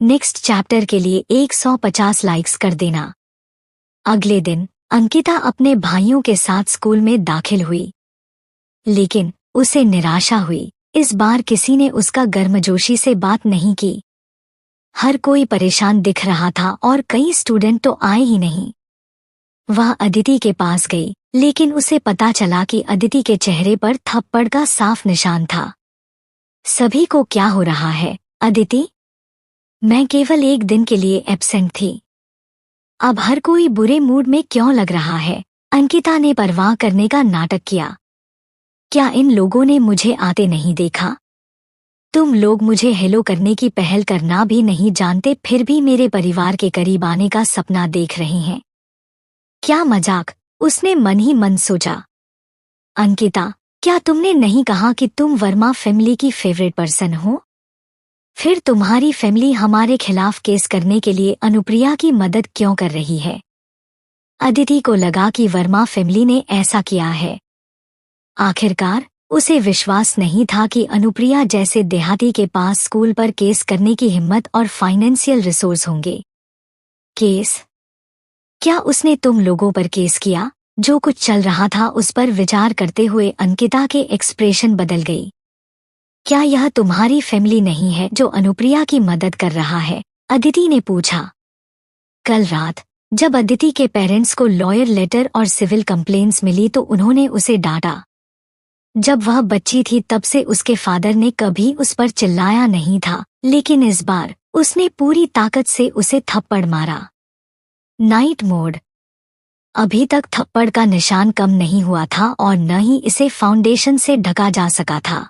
Next chapter के लिए 150 likes कर देना। अगले दिन अंकिता अपने भाइयों के साथ स्कूल में दाखिल हुई, लेकिन उसे निराशा हुई। इस बार किसी ने उसका गर्मजोशी से बात नहीं की। हर कोई परेशान दिख रहा था और कई स्टूडेंट तो आए ही नहीं। वह अदिति के पास गई, लेकिन उसे पता चला कि अदिति के चेहरे पर थप्पड़ का साफ निशान था। सभी को क्या हो रहा है अदिति? मैं केवल एक दिन के लिए एब्सेंट थी। अब हर कोई बुरे मूड में क्यों लग रहा है? अंकिता ने परवाह करने का नाटक किया। क्या इन लोगों ने मुझे आते नहीं देखा? तुम लोग मुझे हेलो करने की पहल करना भी नहीं जानते, फिर भी मेरे परिवार के करीब आने का सपना देख रहे हैं। क्या मजाक? उसने मन ही मन सोचा। अंकिता, क्या तुमने नहीं कहा कि तुम वर्मा फैमिली की फेवरेट पर्सन हो? फिर तुम्हारी फैमिली हमारे खिलाफ केस करने के लिए अनुप्रिया की मदद क्यों कर रही है? अदिति को लगा कि वर्मा फैमिली ने ऐसा किया है। आखिरकार उसे विश्वास नहीं था कि अनुप्रिया जैसे देहाती के पास स्कूल पर केस करने की हिम्मत और फाइनेंशियल रिसोर्स होंगे। केस? क्या उसने तुम लोगों पर केस किया? जो कुछ चल रहा था उस पर विचार करते हुए अंकिता के एक्सप्रेशन बदल गई। क्या यह तुम्हारी फैमिली नहीं है जो अनुप्रिया की मदद कर रहा है? अदिति ने पूछा। कल रात जब अदिति के पेरेंट्स को लॉयर लेटर और सिविल कंप्लेंट्स मिली तो उन्होंने उसे डांटा। जब वह बच्ची थी तब से उसके फादर ने कभी उस पर चिल्लाया नहीं था, लेकिन इस बार उसने पूरी ताकत से उसे थप्पड़ मारा। Night mode. अभी तक थप्पड़ का निशान कम नहीं हुआ था और न ही इसे फाउंडेशन से ढका जा सका था।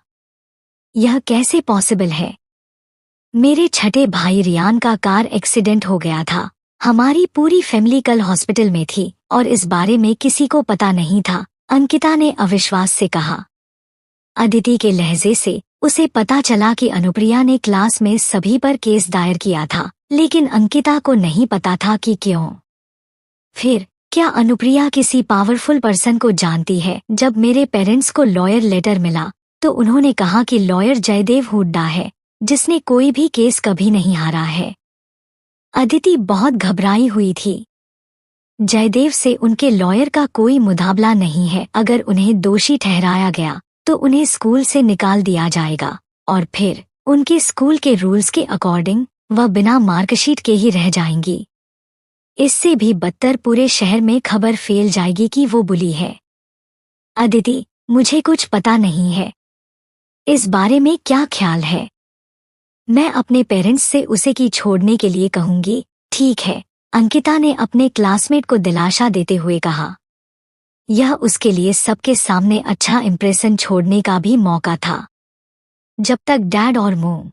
यह कैसे पॉसिबल है? मेरे छठे भाई रियान का कार एक्सीडेंट हो गया था। हमारी पूरी फैमिली कल हॉस्पिटल में थी और इस बारे में किसी को पता नहीं था, अंकिता ने अविश्वास से कहा। अदिति के लहजे से उसे पता चला कि अनुप्रिया ने क्लास में सभी पर केस दायर किया था, लेकिन अंकिता को नहीं पता था कि क्यों। फिर क्या अनुप्रिया किसी पावरफुल पर्सन को जानती है? जब मेरे पेरेंट्स को लॉयर लेटर मिला तो उन्होंने कहा कि लॉयर जयदेव हुड्डा है, जिसने कोई भी केस कभी नहीं हारा है। अदिति बहुत घबराई हुई थी। जयदेव से उनके लॉयर का कोई मुकाबला नहीं है। अगर उन्हें दोषी ठहराया गया तो उन्हें स्कूल से निकाल दिया जाएगा और फिर उनके स्कूल के रूल्स के अकॉर्डिंग वह बिना मार्कशीट के ही रह जाएंगी। इससे भी बदतर पूरे शहर में खबर फैल जाएगी कि वो बुली है। अदिति, मुझे कुछ पता नहीं है। इस बारे में क्या ख्याल है? मैं अपने पेरेंट्स से उसे की छोड़ने के लिए कहूंगी। ठीक है, अंकिता ने अपने क्लासमेट को दिलासा देते हुए कहा। यह उसके लिए सबके सामने अच्छा इंप्रेशन छोड़ने का भी मौका था। जब तक डैड और मॉम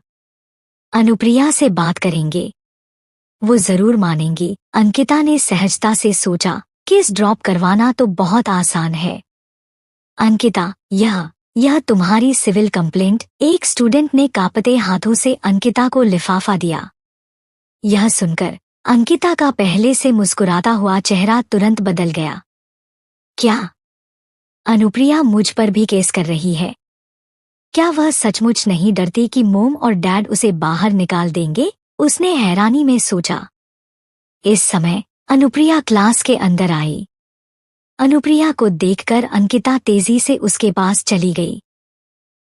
अनुप्रिया से बात करेंगे वो जरूर मानेंगी। अंकिता ने सहजता से सोचा, केस ड्रॉप करवाना तो बहुत आसान है। अंकिता, यह तुम्हारी सिविल कंप्लेंट। एक स्टूडेंट ने कांपते हाथों से अंकिता को लिफाफा दिया। यह सुनकर अंकिता का पहले से मुस्कुराता हुआ चेहरा तुरंत बदल गया। क्या अनुप्रिया मुझ पर भी केस कर रही है? क्या वह सचमुच नहीं डरती कि मॉम और डैड उसे बाहर निकाल देंगे? उसने हैरानी में सोचा। इस समय अनुप्रिया क्लास के अंदर आई। अनुप्रिया को देखकर अंकिता तेजी से उसके पास चली गई।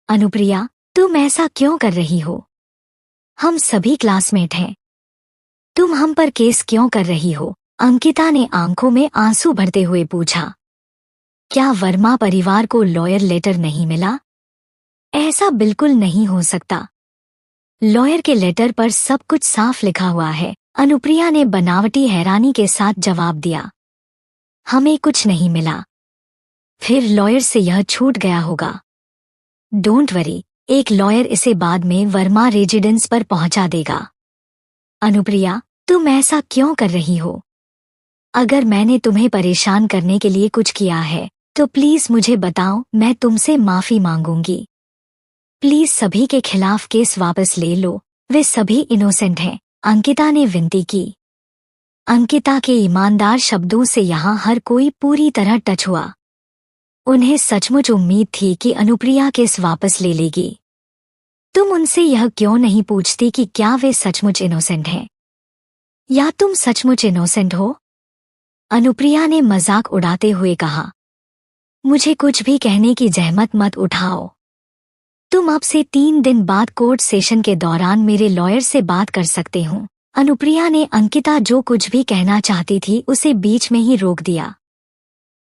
अनुप्रिया, तुम ऐसा क्यों कर रही हो? हम सभी क्लासमेट हैं। तुम हम पर केस क्यों कर रही हो? अंकिता ने आंखों में आंसू भरते हुए पूछा। क्या वर्मा परिवार को लॉयर लेटर नहीं मिला? ऐसा बिल्कुल नहीं हो सकता। लॉयर के लेटर पर सब कुछ साफ लिखा हुआ है, अनुप्रिया ने बनावटी हैरानी के साथ जवाब दिया। हमें कुछ नहीं मिला। फिर लॉयर से यह छूट गया होगा। डोंट वरी, एक लॉयर इसे बाद में वर्मा रेजिडेंस पर पहुंचा देगा। अनुप्रिया, तुम ऐसा क्यों कर रही हो? अगर मैंने तुम्हें परेशान करने के लिए कुछ किया है तो प्लीज मुझे बताओ, मैं तुमसे माफी मांगूंगी। प्लीज सभी के खिलाफ केस वापस ले लो, वे सभी इनोसेंट हैं, अंकिता ने विनती की। अंकिता के ईमानदार शब्दों से यहाँ हर कोई पूरी तरह टच हुआ। उन्हें सचमुच उम्मीद थी कि अनुप्रिया केस वापस ले लेगी। तुम उनसे यह क्यों नहीं पूछती कि क्या वे सचमुच इनोसेंट हैं? या तुम सचमुच इनोसेंट हो? अनुप्रिया ने मजाक उड़ाते हुए कहा। मुझे कुछ भी कहने की जहमत मत उठाओ। तुम अब से 3 दिन बाद कोर्ट सेशन के दौरान मेरे लॉयर से बात कर सकते हो। अनुप्रिया ने अंकिता जो कुछ भी कहना चाहती थी उसे बीच में ही रोक दिया।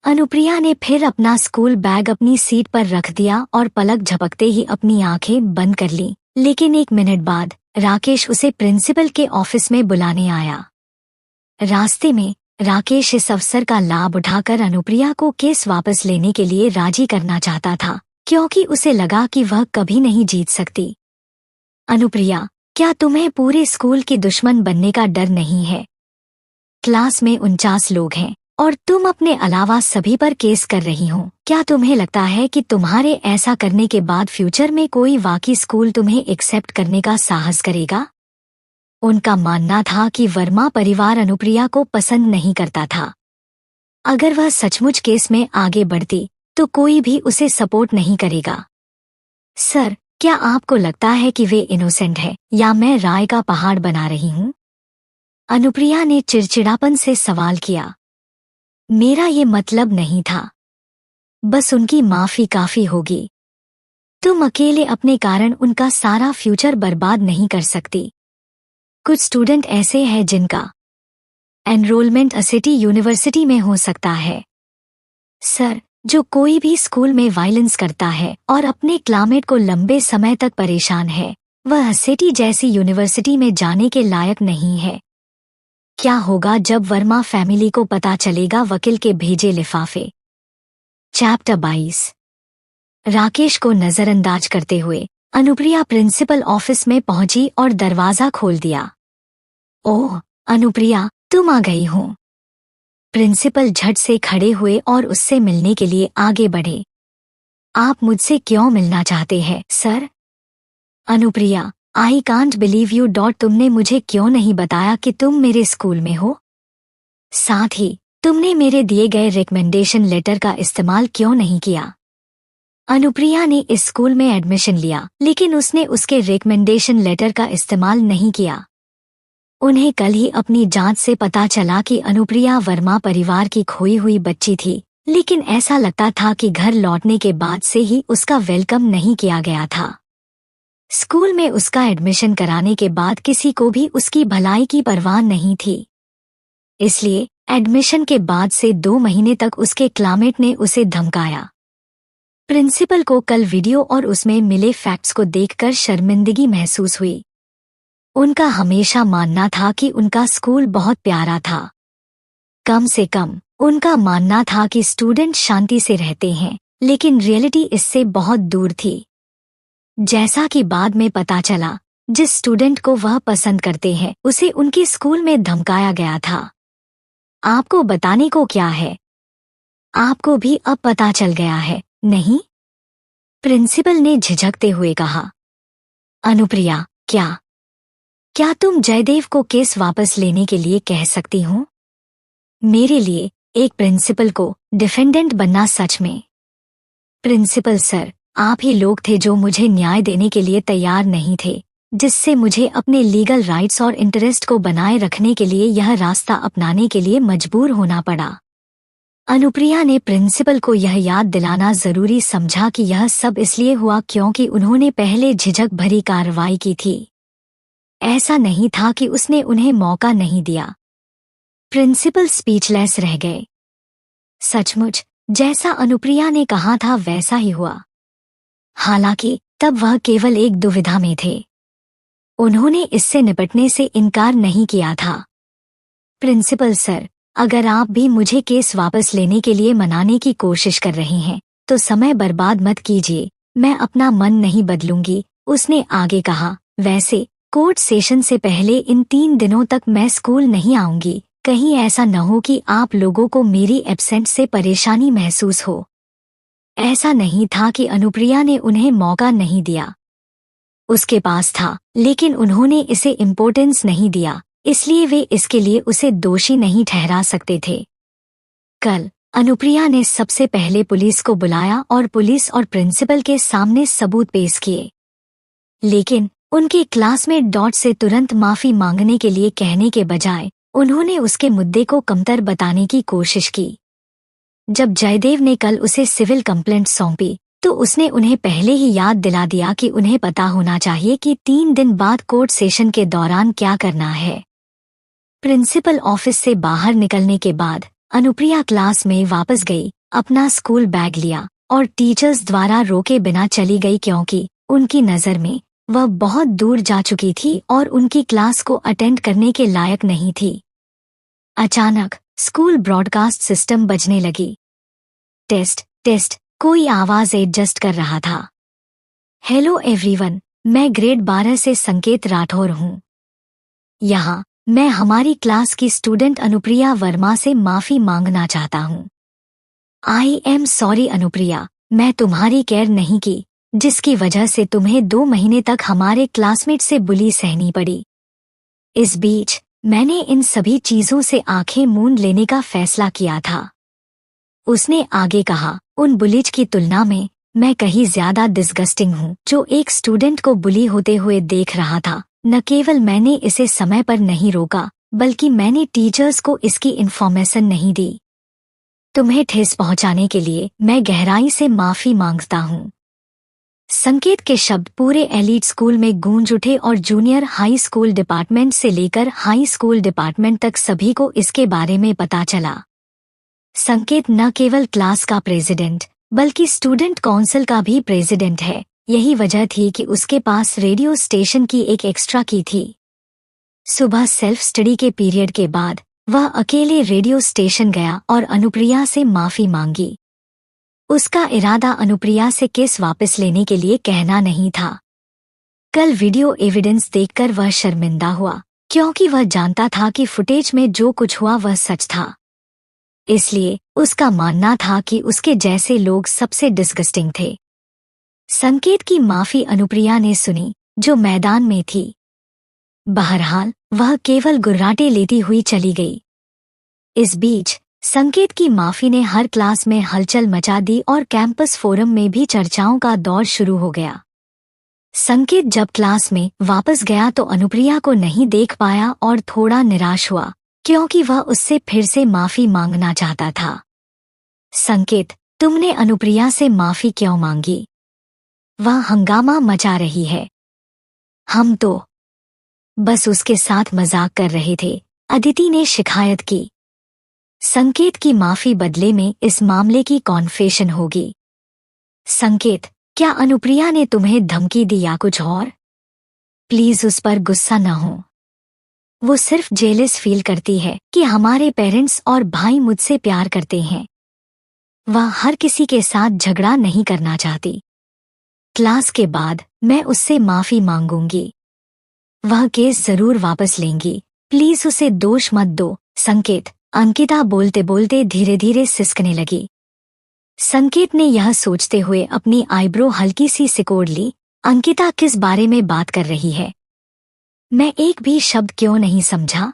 अनुप्रिया ने फिर अपना स्कूल बैग अपनी सीट पर रख दिया और पलक झपकते ही अपनी आंखें बंद कर लीं। लेकिन 1 मिनट बाद राकेश उसे प्रिंसिपल के ऑफिस में बुलाने आया। रास्ते में राकेश इस अवसर का लाभ उठाकर अनुप्रिया को केस वापस लेने के लिए राजी करना चाहता था, क्योंकि उसे लगा कि वह कभी नहीं जीत सकती। अनुप्रिया, क्या तुम्हें पूरे स्कूल की दुश्मन बनने का डर नहीं है? क्लास में 49 लोग हैं और तुम अपने अलावा सभी पर केस कर रही हो। क्या तुम्हें लगता है कि तुम्हारे ऐसा करने के बाद फ्यूचर में कोई वाकई स्कूल तुम्हें एक्सेप्ट करने का साहस करेगा? उनका मानना था कि वर्मा परिवार अनुप्रिया को पसंद नहीं करता था। अगर वह सचमुच केस में आगे बढ़ती तो कोई भी उसे सपोर्ट नहीं करेगा। सर, क्या आपको लगता है कि वे इनोसेंट है या मैं राय का पहाड़ बना रही हूँ? अनुप्रिया ने चिड़चिड़ापन से सवाल किया। मेरा ये मतलब नहीं था। बस उनकी माफी काफी होगी। तुम अकेले अपने कारण उनका सारा फ्यूचर बर्बाद नहीं कर सकती। कुछ स्टूडेंट ऐसे हैं जिनका एनरोलमेंट सिटी यूनिवर्सिटी में हो सकता है। सर, जो कोई भी स्कूल में वायलेंस करता है और अपने क्लासमेट को लंबे समय तक परेशान है, वह सिटी जैसी यूनिवर्सिटी में जाने के लायक नहीं है। क्या होगा जब वर्मा फैमिली को पता चलेगा वकील के भेजे लिफाफे? चैप्टर 22। राकेश को नजरअंदाज करते हुए अनुप्रिया प्रिंसिपल ऑफिस में पहुंची और दरवाजा खोल दिया। ओह अनुप्रिया, तुम आ गई हो। प्रिंसिपल झट से खड़े हुए और उससे मिलने के लिए आगे बढ़े। आप मुझसे क्यों मिलना चाहते हैं, sir? Anupriya, I can't believe you. तुमने मुझे क्यों नहीं बताया कि तुम मेरे स्कूल में हो? साथ ही तुमने मेरे दिए गए रिकमेंडेशन लेटर का इस्तेमाल क्यों नहीं किया? अनुप्रिया ने इस स्कूल में एडमिशन लिया, लेकिन उसने उसके रिकमेंडेशन लेटर का इस्तेमाल नहीं किया। उन्हें कल ही अपनी जांच से पता चला कि अनुप्रिया वर्मा परिवार की खोई हुई बच्ची थी, लेकिन ऐसा लगता था कि घर लौटने के बाद से ही उसका वेलकम नहीं किया गया था। स्कूल में उसका एडमिशन कराने के बाद किसी को भी उसकी भलाई की परवाह नहीं थी। इसलिए एडमिशन के बाद से 2 महीने तक उसके क्लासमेट ने उसे धमकाया। प्रिंसिपल को कल वीडियो और उसमें मिले फैक्ट्स को देखकर शर्मिंदगी महसूस हुई। उनका हमेशा मानना था कि उनका स्कूल बहुत प्यारा था। कम से कम उनका मानना था कि स्टूडेंट शांति से रहते हैं, लेकिन रियलिटी इससे बहुत दूर थी। जैसा कि बाद में पता चला, जिस स्टूडेंट को वह पसंद करते हैं उसे उनके स्कूल में धमकाया गया था। आपको बताने को क्या है? आपको भी अब पता चल गया है, नहीं? प्रिंसिपल ने झिझकते हुए कहा। अनुप्रिया, क्या तुम जयदेव को केस वापस लेने के लिए कह सकती हो? मेरे लिए एक प्रिंसिपल को डिफेंडेंट बनना सच में। प्रिंसिपल सर, आप ही लोग थे जो मुझे न्याय देने के लिए तैयार नहीं थे, जिससे मुझे अपने लीगल राइट्स और इंटरेस्ट को बनाए रखने के लिए यह रास्ता अपनाने के लिए मजबूर होना पड़ा। अनुप्रिया ने प्रिंसिपल को यह याद दिलाना जरूरी समझा कि यह सब इसलिए हुआ क्योंकि उन्होंने पहले झिझक भरी कार्रवाई की थी। ऐसा नहीं था कि उसने उन्हें मौका नहीं दिया। प्रिंसिपल स्पीचलेस रह गए। सचमुच जैसा अनुप्रिया ने कहा था वैसा ही हुआ। हालांकि तब वह केवल एक दुविधा में थे। उन्होंने इससे निपटने से इनकार नहीं किया था। प्रिंसिपल सर, अगर आप भी मुझे केस वापस लेने के लिए मनाने की कोशिश कर रहे हैं तो समय बर्बाद मत कीजिए, मैं अपना मन नहीं बदलूंगी, उसने आगे कहा। वैसे कोर्ट सेशन से पहले इन 3 दिनों तक मैं स्कूल नहीं आऊंगी, कहीं ऐसा न हो कि आप लोगों को मेरी एब्सेंट से परेशानी महसूस हो। ऐसा नहीं था कि अनुप्रिया ने उन्हें मौका नहीं दिया। उसके पास था, लेकिन उन्होंने इसे इम्पोर्टेंस नहीं दिया, इसलिए वे इसके लिए उसे दोषी नहीं ठहरा सकते थे। कल अनुप्रिया ने सबसे पहले पुलिस को बुलाया और पुलिस और प्रिंसिपल के सामने सबूत पेश किए। लेकिन उनके क्लासमेट डॉट से तुरंत माफी मांगने के लिए कहने के बजाय उन्होंने उसके मुद्दे को कमतर बताने की कोशिश की। जब जयदेव ने कल उसे सिविल कंप्लेंट सौंपी तो उसने उन्हें पहले ही याद दिला दिया कि उन्हें पता होना चाहिए कि 3 दिन बाद कोर्ट सेशन के दौरान क्या करना है। प्रिंसिपल ऑफिस से बाहर निकलने के बाद अनुप्रिया क्लास में वापस गई, अपना स्कूल बैग लिया और टीचर्स द्वारा रोके बिना चली गई क्योंकि उनकी नज़र में वह बहुत दूर जा चुकी थी और उनकी क्लास को अटेंड करने के लायक नहीं थी। अचानक स्कूल ब्रॉडकास्ट सिस्टम बजने लगी। टेस्ट टेस्ट, कोई आवाज एडजस्ट कर रहा था। हेलो एवरीवन, मैं ग्रेड 12 से संकेत राठौर हूँ। यहाँ मैं हमारी क्लास की स्टूडेंट अनुप्रिया वर्मा से माफी मांगना चाहता हूँ। आई एम सॉरी अनुप्रिया, मैं तुम्हारी केयर नहीं की जिसकी वजह से तुम्हें 2 महीने तक हमारे क्लासमेट से बुली सहनी पड़ी। इस बीच मैंने इन सभी चीजों से आंखें मूंद लेने का फैसला किया था। उसने आगे कहा, उन बुलीज की तुलना में मैं कहीं ज्यादा डिस्गस्टिंग हूँ जो एक स्टूडेंट को बुली होते हुए देख रहा था। न केवल मैंने इसे समय पर नहीं रोका बल्कि मैंने टीचर्स को इसकी इन्फॉर्मेशन नहीं दी। तुम्हें ठेस पहुंचाने के लिए मैं गहराई से माफी मांगता हूँ। संकेत के शब्द पूरे एलीट स्कूल में गूंज उठे और जूनियर हाई स्कूल डिपार्टमेंट से लेकर हाई स्कूल डिपार्टमेंट तक सभी को इसके बारे में पता चला। संकेत न केवल क्लास का प्रेसिडेंट बल्कि स्टूडेंट काउंसिल का भी प्रेसिडेंट है। यही वजह थी कि उसके पास रेडियो स्टेशन की एक एक्स्ट्रा की थी। सुबह सेल्फ स्टडी के पीरियड के बाद वह अकेले रेडियो स्टेशन गया और अनुप्रिया से माफी मांगी। उसका इरादा अनुप्रिया से केस वापस लेने के लिए कहना नहीं था। कल वीडियो एविडेंस देखकर वह शर्मिंदा हुआ क्योंकि वह जानता था कि फुटेज में जो कुछ हुआ वह सच था। इसलिए उसका मानना था कि उसके जैसे लोग सबसे डिस्गस्टिंग थे। संकेत की माफी अनुप्रिया ने सुनी जो मैदान में थी। बहरहाल वह केवल गुर्राटे लेती हुई चली गई। इस बीच संकेत की माफी ने हर क्लास में हलचल मचा दी और कैंपस फोरम में भी चर्चाओं का दौर शुरू हो गया। संकेत जब क्लास में वापस गया तो अनुप्रिया को नहीं देख पाया और थोड़ा निराश हुआ क्योंकि वह उससे फिर से माफी मांगना चाहता था। संकेत, तुमने अनुप्रिया से माफी क्यों मांगी? वह हंगामा मचा रही है। हम तो बस उसके साथ मजाक कर रहे थे, अदिति ने शिकायत की। संकेत की माफी बदले में इस मामले की कॉन्फेशन होगी। संकेत, क्या अनुप्रिया ने तुम्हें धमकी दी या कुछ और? प्लीज उस पर गुस्सा न हो। वो सिर्फ जेलस फील करती है कि हमारे पेरेंट्स और भाई मुझसे प्यार करते हैं। वह हर किसी के साथ झगड़ा नहीं करना चाहती। क्लास के बाद मैं उससे माफी मांगूंगी। वह केस जरूर वापस लेंगी। प्लीज उसे दोष मत दो। संकेत, अंकिता बोलते बोलते धीरे धीरे सिसकने लगी। संकेत ने यह सोचते हुए अपनी आईब्रो हल्की सी सिकोड़ ली। अंकिता किस बारे में बात कर रही है? मैं एक भी शब्द क्यों नहीं समझा?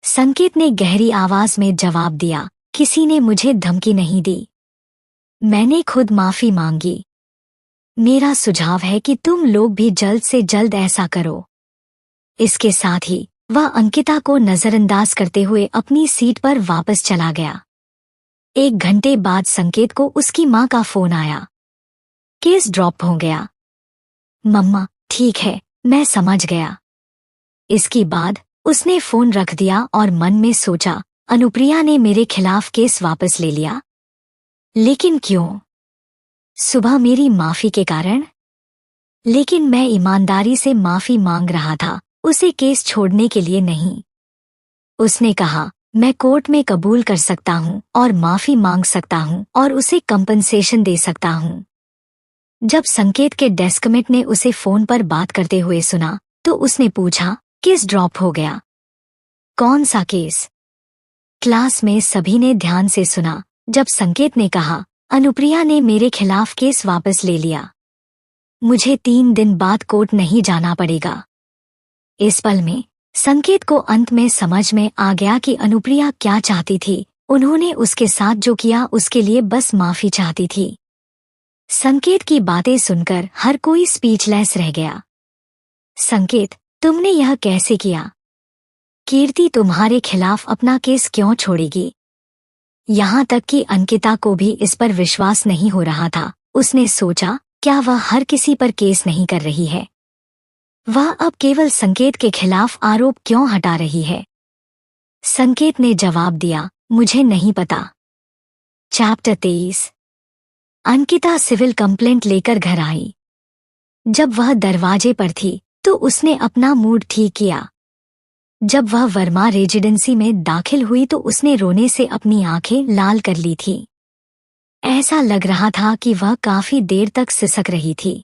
संकेत ने गहरी आवाज में जवाब दिया, किसी ने मुझे धमकी नहीं दी। मैंने खुद माफी मांगी। मेरा सुझाव है कि तुम लोग भी जल्द से जल्द ऐसा करो। इसके साथ ही वह अंकिता को नजरअंदाज करते हुए अपनी सीट पर वापस चला गया। 1 घंटे बाद संकेत को उसकी माँ का फोन आया। केस ड्रॉप हो गया। मम्मा, ठीक है, मैं समझ गया। इसके बाद उसने फोन रख दिया और मन में सोचा, अनुप्रिया ने मेरे खिलाफ केस वापस ले लिया। लेकिन क्यों? सुबह मेरी माफी के कारण? लेकिन मैं ईमानदारी से माफी मांग रहा था, उसे केस छोड़ने के लिए नहीं। उसने कहा, मैं कोर्ट में कबूल कर सकता हूँ और माफी मांग सकता हूँ और उसे कंपनसेशन दे सकता हूँ। जब संकेत के डेस्कमेट ने उसे फोन पर बात करते हुए सुना तो उसने पूछा, केस ड्रॉप हो गया? कौन सा केस? क्लास में सभी ने ध्यान से सुना जब संकेत ने कहा, अनुप्रिया ने मेरे खिलाफ केस वापस ले लिया। मुझे 3 दिन बाद कोर्ट नहीं जाना पड़ेगा। इस पल में संकेत को अंत में समझ में आ गया कि अनुप्रिया क्या चाहती थी। उन्होंने उसके साथ जो किया उसके लिए बस माफी चाहती थी। संकेत की बातें सुनकर हर कोई स्पीचलेस रह गया। संकेत, तुमने यह कैसे किया? कीर्ति तुम्हारे खिलाफ अपना केस क्यों छोड़ेगी? यहाँ तक कि अंकिता को भी इस पर विश्वास नहीं हो रहा था। उसने सोचा, क्या वह हर किसी पर केस नहीं कर रही है? वह अब केवल संकेत के खिलाफ आरोप क्यों हटा रही है? संकेत ने जवाब दिया, मुझे नहीं पता। चैप्टर 23। अंकिता सिविल कंप्लेंट लेकर घर आई। जब वह दरवाजे पर थी तो उसने अपना मूड ठीक किया। जब वह वर्मा रेजिडेंसी में दाखिल हुई तो उसने रोने से अपनी आंखें लाल कर ली थी। ऐसा लग रहा था कि वह काफी देर तक सिसक रही थी।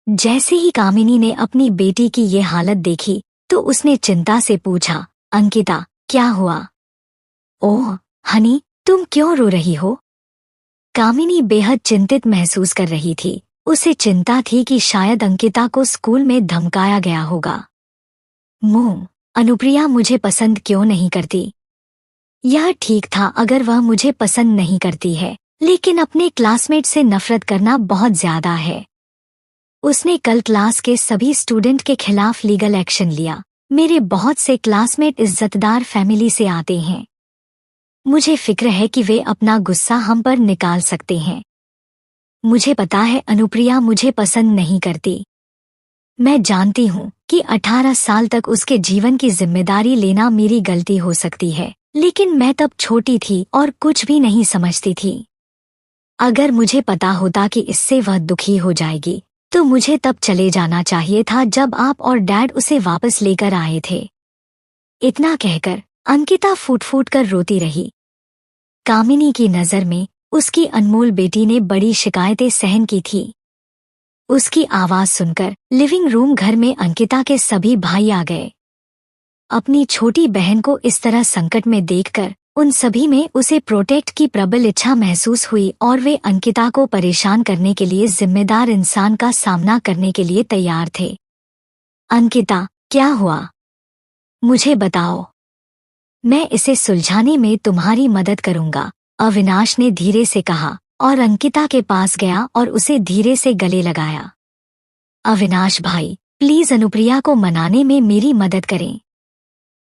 जैसे ही कामिनी ने अपनी बेटी की ये हालत देखी तो उसने चिंता से पूछा, अंकिता, क्या हुआ? ओह हनी, तुम क्यों रो रही हो? कामिनी बेहद चिंतित महसूस कर रही थी। उसे चिंता थी कि शायद अंकिता को स्कूल में धमकाया गया होगा। अनुप्रिया मुझे पसंद क्यों नहीं करती? यह ठीक था अगर वह मुझे पसंद नहीं करती है, लेकिन अपने क्लासमेट से नफरत करना बहुत ज्यादा है। उसने कल क्लास के सभी स्टूडेंट के खिलाफ लीगल एक्शन लिया। मेरे बहुत से क्लासमेट इज्जतदार फैमिली से आते हैं। मुझे फिक्र है कि वे अपना गुस्सा हम पर निकाल सकते हैं। मुझे पता है अनुप्रिया मुझे पसंद नहीं करती। मैं जानती हूँ कि 18 साल तक उसके जीवन की जिम्मेदारी लेना मेरी गलती हो सकती है, लेकिन मैं तब छोटी थी और कुछ भी नहीं समझती थी। अगर मुझे पता होता कि इससे वह दुखी हो जाएगी तो मुझे तब चले जाना चाहिए था जब आप और डैड उसे वापस लेकर आए थे। इतना कहकर अंकिता फूट फूट कर रोती रही। कामिनी की नज़र में उसकी अनमोल बेटी ने बड़ी शिकायतें सहन की थी। उसकी आवाज सुनकर लिविंग रूम घर में अंकिता के सभी भाई आ गए। अपनी छोटी बहन को इस तरह संकट में देखकर उन सभी में उसे प्रोटेक्ट की प्रबल इच्छा महसूस हुई और वे अंकिता को परेशान करने के लिए जिम्मेदार इंसान का सामना करने के लिए तैयार थे। अंकिता, क्या हुआ? मुझे बताओ। मैं इसे सुलझाने में तुम्हारी मदद करूंगा, अविनाश ने धीरे से कहा और अंकिता के पास गया और उसे धीरे से गले लगाया। अविनाश भाई, प्लीज अनुप्रिया को मनाने में मेरी मदद करें।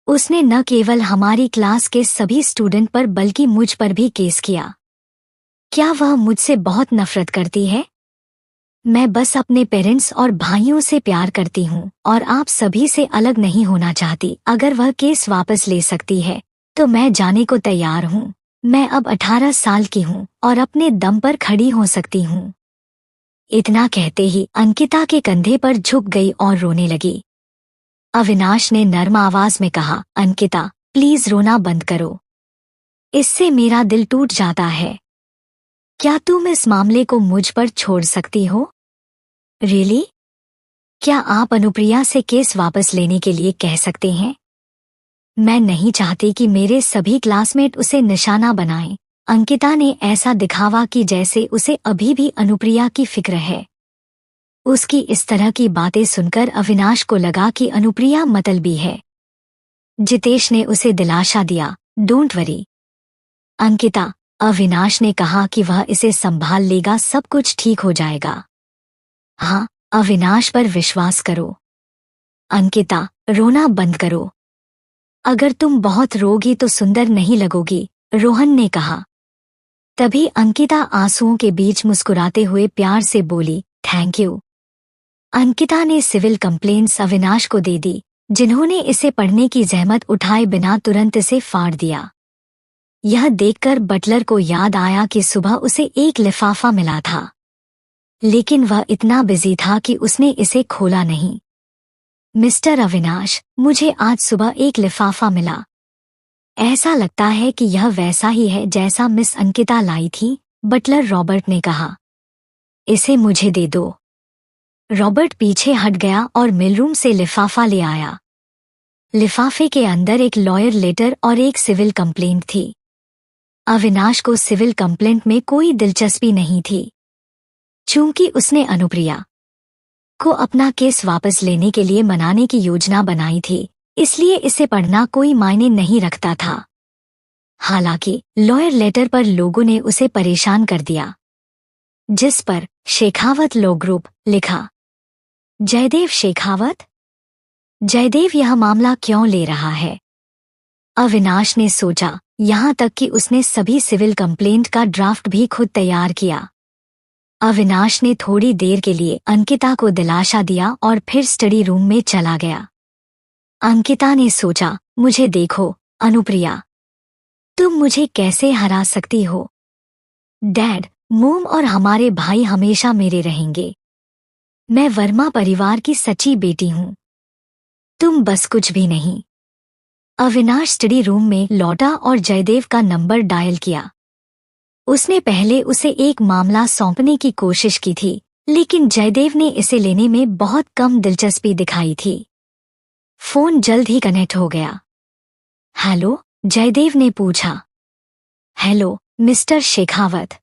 उसने न केवल हमारी क्लास के सभी स्टूडेंट पर बल्कि मुझ पर भी केस किया। क्या वह मुझसे बहुत नफरत करती है? मैं बस अपने पेरेंट्स और भाइयों से प्यार करती हूँ और आप सभी से अलग नहीं होना चाहती। अगर वह केस वापस ले सकती है तो मैं जाने को तैयार हूँ। मैं अब 18 साल की हूँ और अपने दम पर खड़ी हो सकती हूँ। इतना कहते ही अंकिता के कंधे पर झुक गई और रोने लगी। अविनाश ने नर्म आवाज में कहा, अंकिता, प्लीज रोना बंद करो। इससे मेरा दिल टूट जाता है। क्या तुम इस मामले को मुझ पर छोड़ सकती हो? रियली? क्या आप अनुप्रिया से केस वापस लेने के लिए कह सकते हैं? मैं नहीं चाहती कि मेरे सभी क्लासमेट उसे निशाना बनाएं। अंकिता ने ऐसा दिखावा कि जैसे उसे अभी भी अनुप्रिया की फिक्र है। उसकी इस तरह की बातें सुनकर अविनाश को लगा कि अनुप्रिया मतलबी है। जितेश ने उसे दिलासा दिया, डोंट वरी अंकिता। अविनाश ने कहा कि वह इसे संभाल लेगा, सब कुछ ठीक हो जाएगा। हाँ, अविनाश पर विश्वास करो। अंकिता, रोना बंद करो। अगर तुम बहुत रोगी तो सुंदर नहीं लगोगी, रोहन ने कहा। तभी अंकिता आंसुओं के बीच मुस्कुराते हुए प्यार से बोली, थैंक यू। अंकिता ने सिविल कंप्लेंट्स अविनाश को दे दी, जिन्होंने इसे पढ़ने की जहमत उठाए बिना तुरंत इसे फाड़ दिया। यह देखकर बटलर को याद आया कि सुबह उसे एक लिफाफा मिला था, लेकिन वह इतना बिजी था कि उसने इसे खोला नहीं। मिस्टर अविनाश, मुझे आज सुबह एक लिफाफा मिला। ऐसा लगता है कि यह वैसा ही है जैसा मिस अंकिता लाई थी, बटलर रॉबर्ट ने कहा। इसे मुझे दे दो। रॉबर्ट पीछे हट गया और मिलरूम से लिफाफा ले आया। लिफाफे के अंदर एक लॉयर लेटर और एक सिविल कंप्लेंट थी। अविनाश को सिविल कंप्लेंट में कोई दिलचस्पी नहीं थी। चूंकि उसने अनुप्रिया को अपना केस वापस लेने के लिए मनाने की योजना बनाई थी, इसलिए इसे पढ़ना कोई मायने नहीं रखता था। हालांकि लॉयर लेटर पर लोगों ने उसे परेशान कर दिया, जिस पर शेखावत लॉ ग्रुप लिखा। जयदेव शेखावत, जयदेव यह मामला क्यों ले रहा है? अविनाश ने सोचा, यहाँ तक कि उसने सभी सिविल कंप्लेंट का ड्राफ्ट भी खुद तैयार किया। अविनाश ने थोड़ी देर के लिए अंकिता को दिलासा दिया और फिर स्टडी रूम में चला गया। अंकिता ने सोचा, मुझे देखो अनुप्रिया, तुम मुझे कैसे हरा सकती हो? डैड, मोम और हमारे भाई हमेशा मेरे रहेंगे। मैं वर्मा परिवार की सच्ची बेटी हूँ, तुम बस कुछ भी नहीं। अविनाश स्टडी रूम में लौटा और जयदेव का नंबर डायल किया। उसने पहले उसे एक मामला सौंपने की कोशिश की थी, लेकिन जयदेव ने इसे लेने में बहुत कम दिलचस्पी दिखाई थी। फोन जल्द ही कनेक्ट हो गया। हेलो, जयदेव ने पूछा। हेलो मिस्टर शेखावत,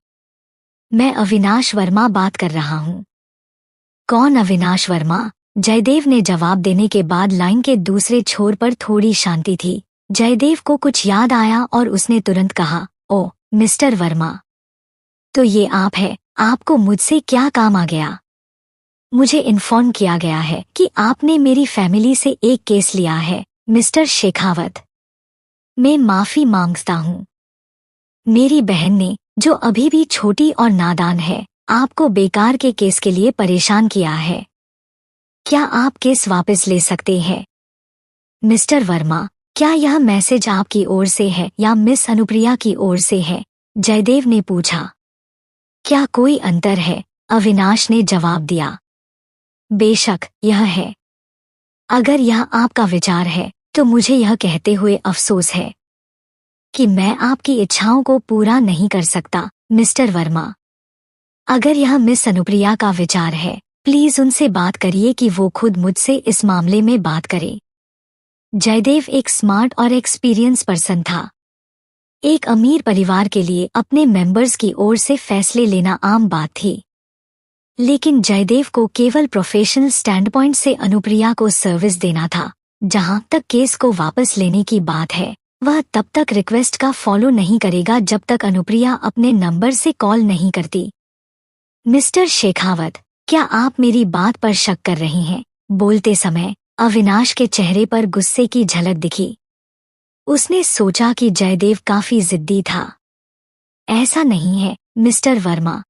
मैं अविनाश वर्मा बात कर रहा हूँ। कौन अविनाश वर्मा? जयदेव ने जवाब देने के बाद लाइन के दूसरे छोर पर थोड़ी शांति थी। जयदेव को कुछ याद आया और उसने तुरंत कहा, ओ मिस्टर वर्मा, तो ये आप है, आपको मुझसे क्या काम आ गया? मुझे इन्फॉर्म किया गया है कि आपने मेरी फैमिली से एक केस लिया है मिस्टर शेखावत। मैं माफी मांगता हूँ। मेरी बहन ने, जो अभी भी छोटी और नादान है, आपको बेकार के केस के लिए परेशान किया है। क्या आप केस वापस ले सकते हैं? मिस्टर वर्मा, क्या यह मैसेज आपकी ओर से है या मिस अनुप्रिया की ओर से है? जयदेव ने पूछा। क्या कोई अंतर है? अविनाश ने जवाब दिया। बेशक यह है। अगर यह आपका विचार है तो मुझे यह कहते हुए अफसोस है कि मैं आपकी इच्छाओं को पूरा नहीं कर सकता मिस्टर वर्मा। अगर यह मिस अनुप्रिया का विचार है, प्लीज उनसे बात करिए कि वो खुद मुझसे इस मामले में बात करे। जयदेव एक स्मार्ट और एक्सपीरियंस पर्सन था। एक अमीर परिवार के लिए अपने मेंबर्स की ओर से फैसले लेना आम बात थी, लेकिन जयदेव को केवल प्रोफेशनल स्टैंड पॉइंट से अनुप्रिया को सर्विस देना था। जहां तक केस को वापस लेने की बात है, वह तब तक रिक्वेस्ट का फॉलो नहीं करेगा जब तक अनुप्रिया अपने नंबर से कॉल नहीं करती। मिस्टर शेखावत, क्या आप मेरी बात पर शक कर रही हैं? बोलते समय अविनाश के चेहरे पर गुस्से की झलक दिखी। उसने सोचा कि जयदेव काफी जिद्दी था। ऐसा नहीं है मिस्टर वर्मा।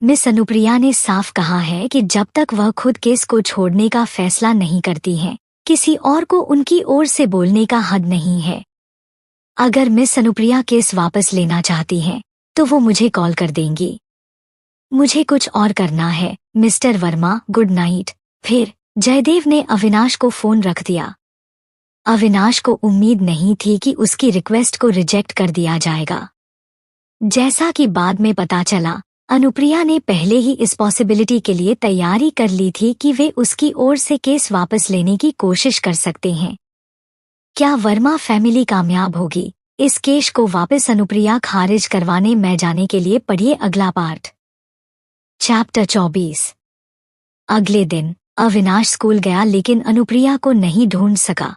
मिस अनुप्रिया ने साफ कहा है कि जब तक वह खुद केस को छोड़ने का फैसला नहीं करती हैं, किसी और को उनकी ओर से बोलने का हद नहीं है। अगर मिस अनुप्रिया केस वापस लेना चाहती हैं, तो वो मुझे कॉल कर देंगी। मुझे कुछ और करना है मिस्टर वर्मा, गुड नाइट। फिर जयदेव ने अविनाश को फोन रख दिया। अविनाश को उम्मीद नहीं थी कि उसकी रिक्वेस्ट को रिजेक्ट कर दिया जाएगा। जैसा कि बाद में पता चला, अनुप्रिया ने पहले ही इस पॉसिबिलिटी के लिए तैयारी कर ली थी कि वे उसकी ओर से केस वापस लेने की कोशिश कर सकते हैं। क्या वर्मा फैमिली कामयाब होगी? इस केस को वापस अनुप्रिया खारिज करवाने में जाने के लिए पढ़िए अगला पार्ट। चैप्टर 24। अगले दिन अविनाश स्कूल गया लेकिन अनुप्रिया को नहीं ढूंढ सका।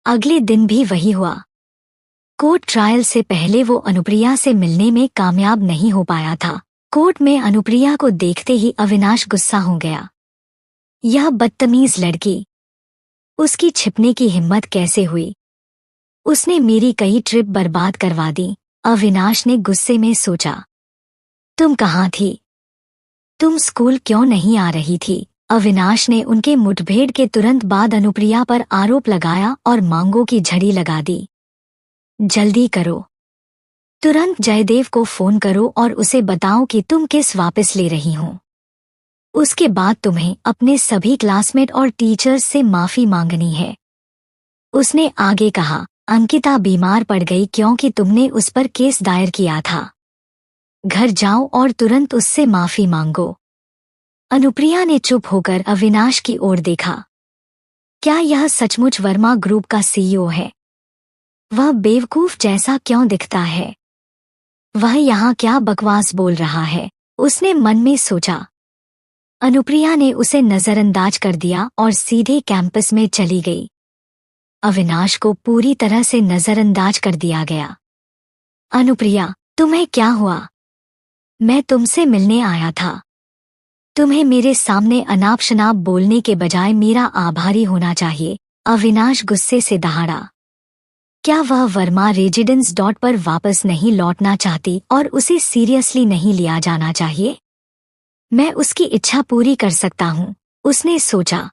अगले दिन भी वही हुआ। कोर्ट ट्रायल से पहले वो अनुप्रिया से मिलने में कामयाब नहीं हो पाया था। कोर्ट में अनुप्रिया को देखते ही अविनाश गुस्सा हो गया। यह बदतमीज लड़की, उसकी छिपने की हिम्मत कैसे हुई? उसने मेरी कई ट्रिप बर्बाद करवा दी। अविनाश ने गुस्से में सोचा। तुम कहाँ थी? तुम स्कूल क्यों नहीं आ रही थी? अविनाश ने उनके मुठभेड़ के तुरंत बाद अनुप्रिया पर आरोप लगाया और मांगों की झड़ी लगा दी। जल्दी करो, तुरंत जयदेव को फोन करो और उसे बताओ कि तुम किस वापस ले रही हो। उसके बाद तुम्हें अपने सभी क्लासमेट और टीचर्स से माफी मांगनी है। उसने आगे कहा, अंकिता बीमार पड़ गई क्योंकि तुमने उस पर केस दायर किया था। घर जाओ और तुरंत उससे माफी मांगो। अनुप्रिया ने चुप होकर अविनाश की ओर देखा। क्या यह सचमुच वर्मा ग्रुप का सीईओ है? वह बेवकूफ जैसा क्यों दिखता है? वह यहाँ क्या बकवास बोल रहा है? उसने मन में सोचा। अनुप्रिया ने उसे नजरअंदाज कर दिया और सीधे कैंपस में चली गई। अविनाश को पूरी तरह से नजरअंदाज कर दिया गया। अनुप्रिया, तुम्हें क्या हुआ? मैं तुमसे मिलने आया था। तुम्हें मेरे सामने अनाप शनाप बोलने के बजाय मेरा आभारी होना चाहिए, अविनाश गुस्से से दहाड़ा। क्या वह वर्मा रेजिडेंस डॉट पर वापस नहीं लौटना चाहती और उसे सीरियसली नहीं लिया जाना चाहिए? मैं उसकी इच्छा पूरी कर सकता हूँ, उसने सोचा।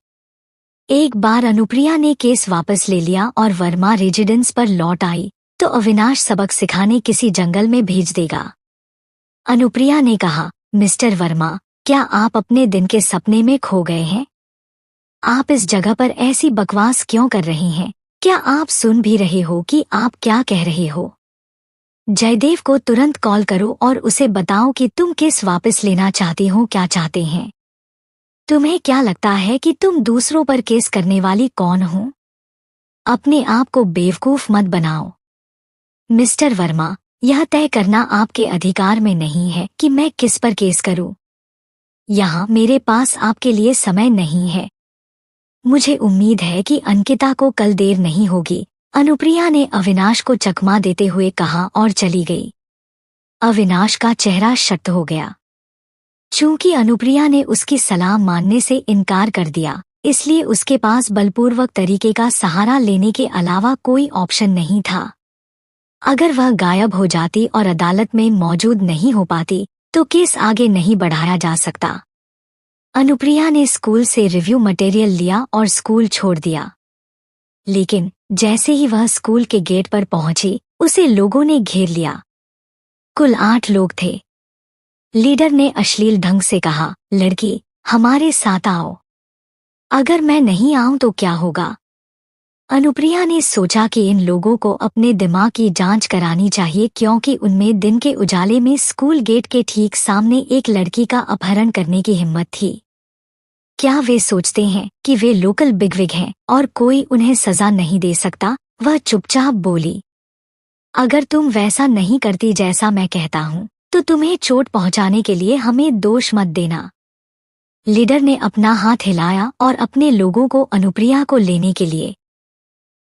एक बार अनुप्रिया ने केस वापस ले लिया और वर्मा रेजिडेंस पर लौट आई तो अविनाश सबक सिखाने किसी जंगल में भेज देगा। अनुप्रिया ने कहा, मिस्टर वर्मा, क्या आप अपने दिन के सपने में खो गए हैं? आप इस जगह पर ऐसी बकवास क्यों कर रही हैं? क्या आप सुन भी रहे हो कि आप क्या कह रहे हो? जयदेव को तुरंत कॉल करो और उसे बताओ कि तुम केस वापस लेना चाहती हो, क्या चाहते हैं। तुम्हें क्या लगता है कि तुम दूसरों पर केस करने वाली कौन हो? अपने आप को बेवकूफ मत बनाओ। मिस्टर वर्मा, यह तय करना आपके अधिकार में नहीं है कि मैं किस पर केस करूं। यहाँ मेरे पास आपके लिए समय नहीं है। मुझे उम्मीद है कि अंकिता को कल देर नहीं होगी, अनुप्रिया ने अविनाश को चकमा देते हुए कहा और चली गई। अविनाश का चेहरा शक्त हो गया। चूंकि अनुप्रिया ने उसकी सलाह मानने से इनकार कर दिया, इसलिए उसके पास बलपूर्वक तरीके का सहारा लेने के अलावा कोई ऑप्शन नहीं था। अगर वह गायब हो जाती और अदालत में मौजूद नहीं हो पाती तो केस आगे नहीं बढ़ाया जा सकता। अनुप्रिया ने स्कूल से रिव्यू मटेरियल लिया और स्कूल छोड़ दिया। लेकिन जैसे ही वह स्कूल के गेट पर पहुंची, उसे लोगों ने घेर लिया। कुल 8 लोग थे। लीडर ने अश्लील ढंग से कहा, लड़की, हमारे साथ आओ। अगर मैं नहीं आऊं तो क्या होगा? अनुप्रिया ने सोचा कि इन लोगों को अपने दिमाग की जांच करानी चाहिए, क्योंकि उनमें दिन के उजाले में स्कूल गेट के ठीक सामने एक लड़की का अपहरण करने की हिम्मत थी। क्या वे सोचते हैं कि वे लोकल बिगविग हैं और कोई उन्हें सजा नहीं दे सकता? वह चुपचाप बोली, अगर तुम वैसा नहीं करती जैसा मैं कहता हूँ तो तुम्हें चोट पहुंचाने के लिए हमें दोष मत देना। लीडर ने अपना हाथ हिलाया और अपने लोगों को अनुप्रिया को लेने के लिए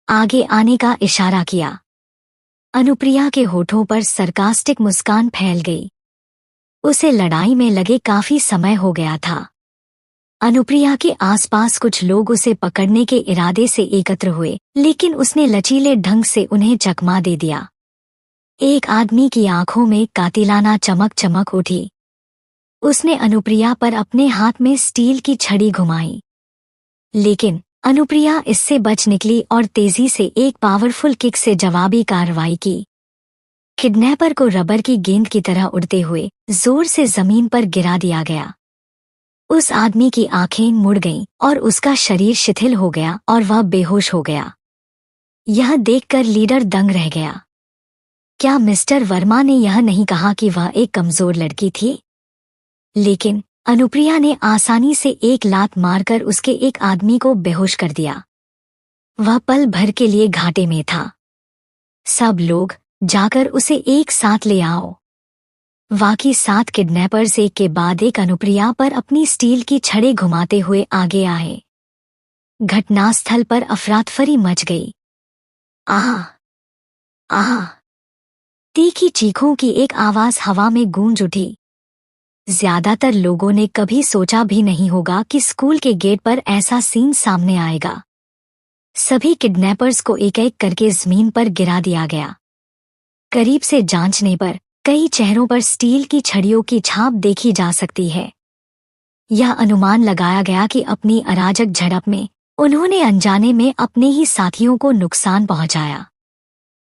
आगे आने का इशारा किया। अनुप्रिया के होठों पर सरकास्टिक मुस्कान फैल गई। उसे लड़ाई में लगे काफी समय हो गया था। अनुप्रिया के आसपास कुछ लोग उसे पकड़ने के इरादे से एकत्र हुए, लेकिन उसने लचीले ढंग से उन्हें चकमा दे दिया। एक आदमी की आंखों में कातिलाना चमक चमक उठी। उसने अनुप्रिया पर अपने हाथ में स्टील की छड़ी घुमाई, लेकिन अनुप्रिया इससे बच निकली और तेजी से एक पावरफुल किक से जवाबी कार्रवाई की। किडनैपर को रबर की गेंद की तरह उड़ते हुए जोर से जमीन पर गिरा दिया गया। उस आदमी की आंखें मुड़ गईं और उसका शरीर शिथिल हो गया और वह बेहोश हो गया। यह देखकर लीडर दंग रह गया। क्या मिस्टर वर्मा ने यह नहीं कहा कि वह एक कमजोर लड़की थी? लेकिन अनुप्रिया ने आसानी से एक लात मारकर उसके एक आदमी को बेहोश कर दिया। वह पल भर के लिए घाटे में था। सब लोग जाकर उसे एक साथ ले आओ। बाकी 7 किडनैपर्स एक के बाद एक अनुप्रिया पर अपनी स्टील की छड़ें घुमाते हुए आगे आए। घटनास्थल पर अफरातफरी मच गई। आह! आह! तीखी चीखों की एक आवाज हवा में गूंज उठी। ज्यादातर लोगों ने कभी सोचा भी नहीं होगा कि स्कूल के गेट पर ऐसा सीन सामने आएगा। सभी किडनैपर्स को एक एक करके जमीन पर गिरा दिया गया। करीब से जांचने पर कई चेहरों पर स्टील की छड़ियों की छाप देखी जा सकती है। यह अनुमान लगाया गया कि अपनी अराजक झड़प में उन्होंने अनजाने में अपने ही साथियों को नुकसान पहुंचाया।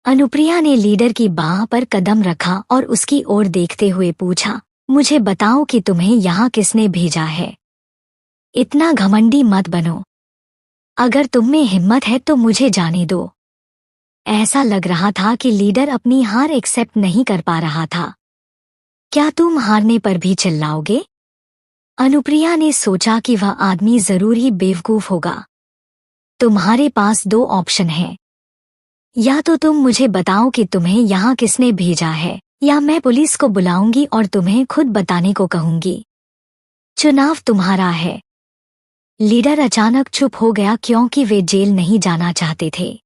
अनुप्रिया ने लीडर की बाह पर कदम रखा और उसकी ओर देखते हुए पूछा, मुझे बताओ कि तुम्हें यहाँ किसने भेजा है? इतना घमंडी मत बनो। अगर तुम में हिम्मत है तो मुझे जाने दो। ऐसा लग रहा था कि लीडर अपनी हार एक्सेप्ट नहीं कर पा रहा था। क्या तुम हारने पर भी चिल्लाओगे? अनुप्रिया ने सोचा कि वह आदमी जरूर ही बेवकूफ होगा। तुम्हारे पास 2 ऑप्शन हैं। या तो तुम मुझे बताओ कि तुम्हें यहाँ किसने भेजा है, या मैं पुलिस को बुलाऊंगी और तुम्हें खुद बताने को कहूंगी। चुनाव तुम्हारा है। लीडर अचानक चुप हो गया क्योंकि वे जेल नहीं जाना चाहते थे।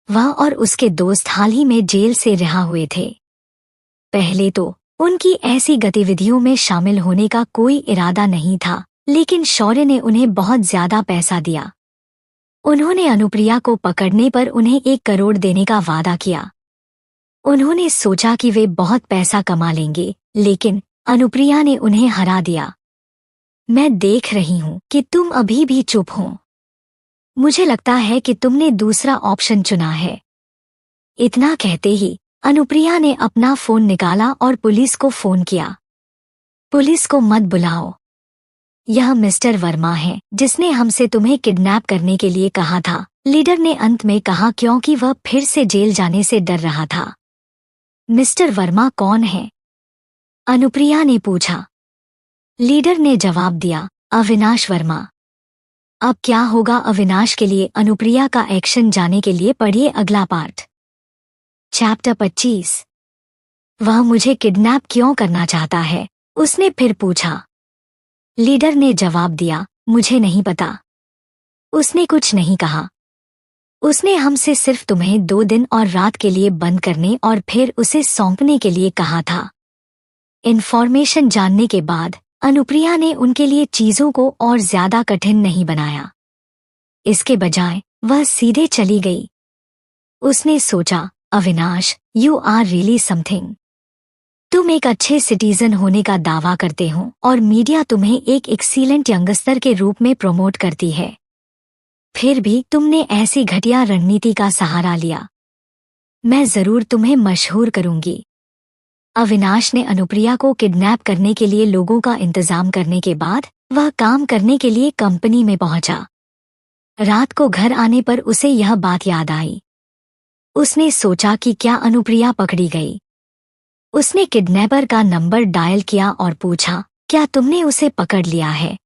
वह और उसके दोस्त हाल ही में जेल से रिहा हुए थे। पहले तो उनकी ऐसी गतिविधियों में शामिल होने का कोई इरादा नहीं था, लेकिन शौर्य ने उन्हें बहुत ज्यादा पैसा दिया। उन्होंने अनुप्रिया को पकड़ने पर उन्हें 1 करोड़ देने का वादा किया। उन्होंने सोचा कि वे बहुत पैसा कमा लेंगे, लेकिन अनुप्रिया ने उन्हें हरा दिया। मैं देख रही हूं कि तुम अभी भी चुप हो। मुझे लगता है कि तुमने दूसरा ऑप्शन चुना है। इतना कहते ही अनुप्रिया ने अपना फोन निकाला और पुलिस को फोन किया। पुलिस को मत बुलाओ। यह मिस्टर वर्मा है जिसने हमसे तुम्हें किडनैप करने के लिए कहा था, लीडर ने अंत में कहा, क्योंकि वह फिर से जेल जाने से डर रहा था। मिस्टर वर्मा कौन है? अनुप्रिया ने पूछा। लीडर ने जवाब दिया, अविनाश वर्मा। अब क्या होगा अविनाश के लिए, अनुप्रिया का एक्शन जाने के लिए पढ़िए अगला पार्ट। चैप्टर 25। वह मुझे किडनैप क्यों करना चाहता है? उसने फिर पूछा। लीडर ने जवाब दिया, मुझे नहीं पता। उसने कुछ नहीं कहा। उसने हमसे सिर्फ तुम्हें 2 दिन और रात के लिए बंद करने और फिर उसे सौंपने के लिए कहा था। इन्फॉर्मेशन जानने के बाद अनुप्रिया ने उनके लिए चीजों को और ज्यादा कठिन नहीं बनाया। इसके बजाय वह सीधे चली गई। उसने सोचा, Avinash, you are really something. तुम एक अच्छे सिटीजन होने का दावा करते हो और मीडिया तुम्हें एक एक्सीलेंट यंगस्टर के रूप में प्रमोट करती है। फिर भी तुमने ऐसी घटिया रणनीति का सहारा लिया। मैं जरूर तुम्हें मशहूर करूंगी। अविनाश ने अनुप्रिया को किडनैप करने के लिए लोगों का इंतजाम करने के बाद वह काम करने के लिए कंपनी में पहुंचा। रात को घर आने पर उसे यह बात याद आई। उसने सोचा कि क्या अनुप्रिया पकड़ी गई। उसने किडनैपर का नंबर डायल किया और पूछा, क्या तुमने उसे पकड़ लिया है?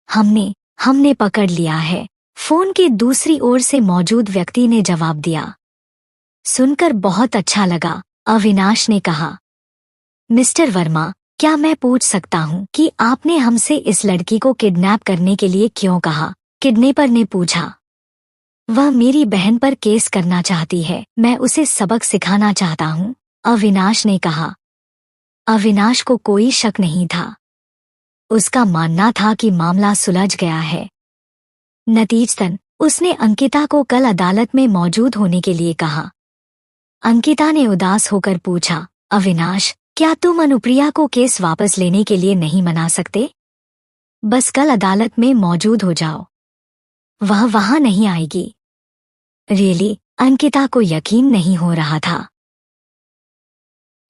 हमने पकड़ लिया है, फोन की दूसरी ओर से मौजूद व्यक्ति ने जवाब दिया। सुनकर बहुत अच्छा लगा, अविनाश ने कहा। मिस्टर वर्मा, क्या मैं पूछ सकता हूँ कि आपने हमसे इस लड़की को किडनैप करने के लिए क्यों कहा? किडनैपर ने पूछा। वह मेरी बहन पर केस करना चाहती है, मैं उसे सबक सिखाना चाहता हूँ, अविनाश ने कहा। अविनाश को कोई शक नहीं था। उसका मानना था कि मामला सुलझ गया है। नतीजतन उसने अंकिता को कल अदालत में मौजूद होने के लिए कहा। अंकिता ने उदास होकर पूछा, अविनाश, क्या तुम अनुप्रिया को केस वापस लेने के लिए नहीं मना सकते? बस कल अदालत में मौजूद हो जाओ। वह वहां नहीं आएगी। रियली? अंकिता को यकीन नहीं हो रहा था।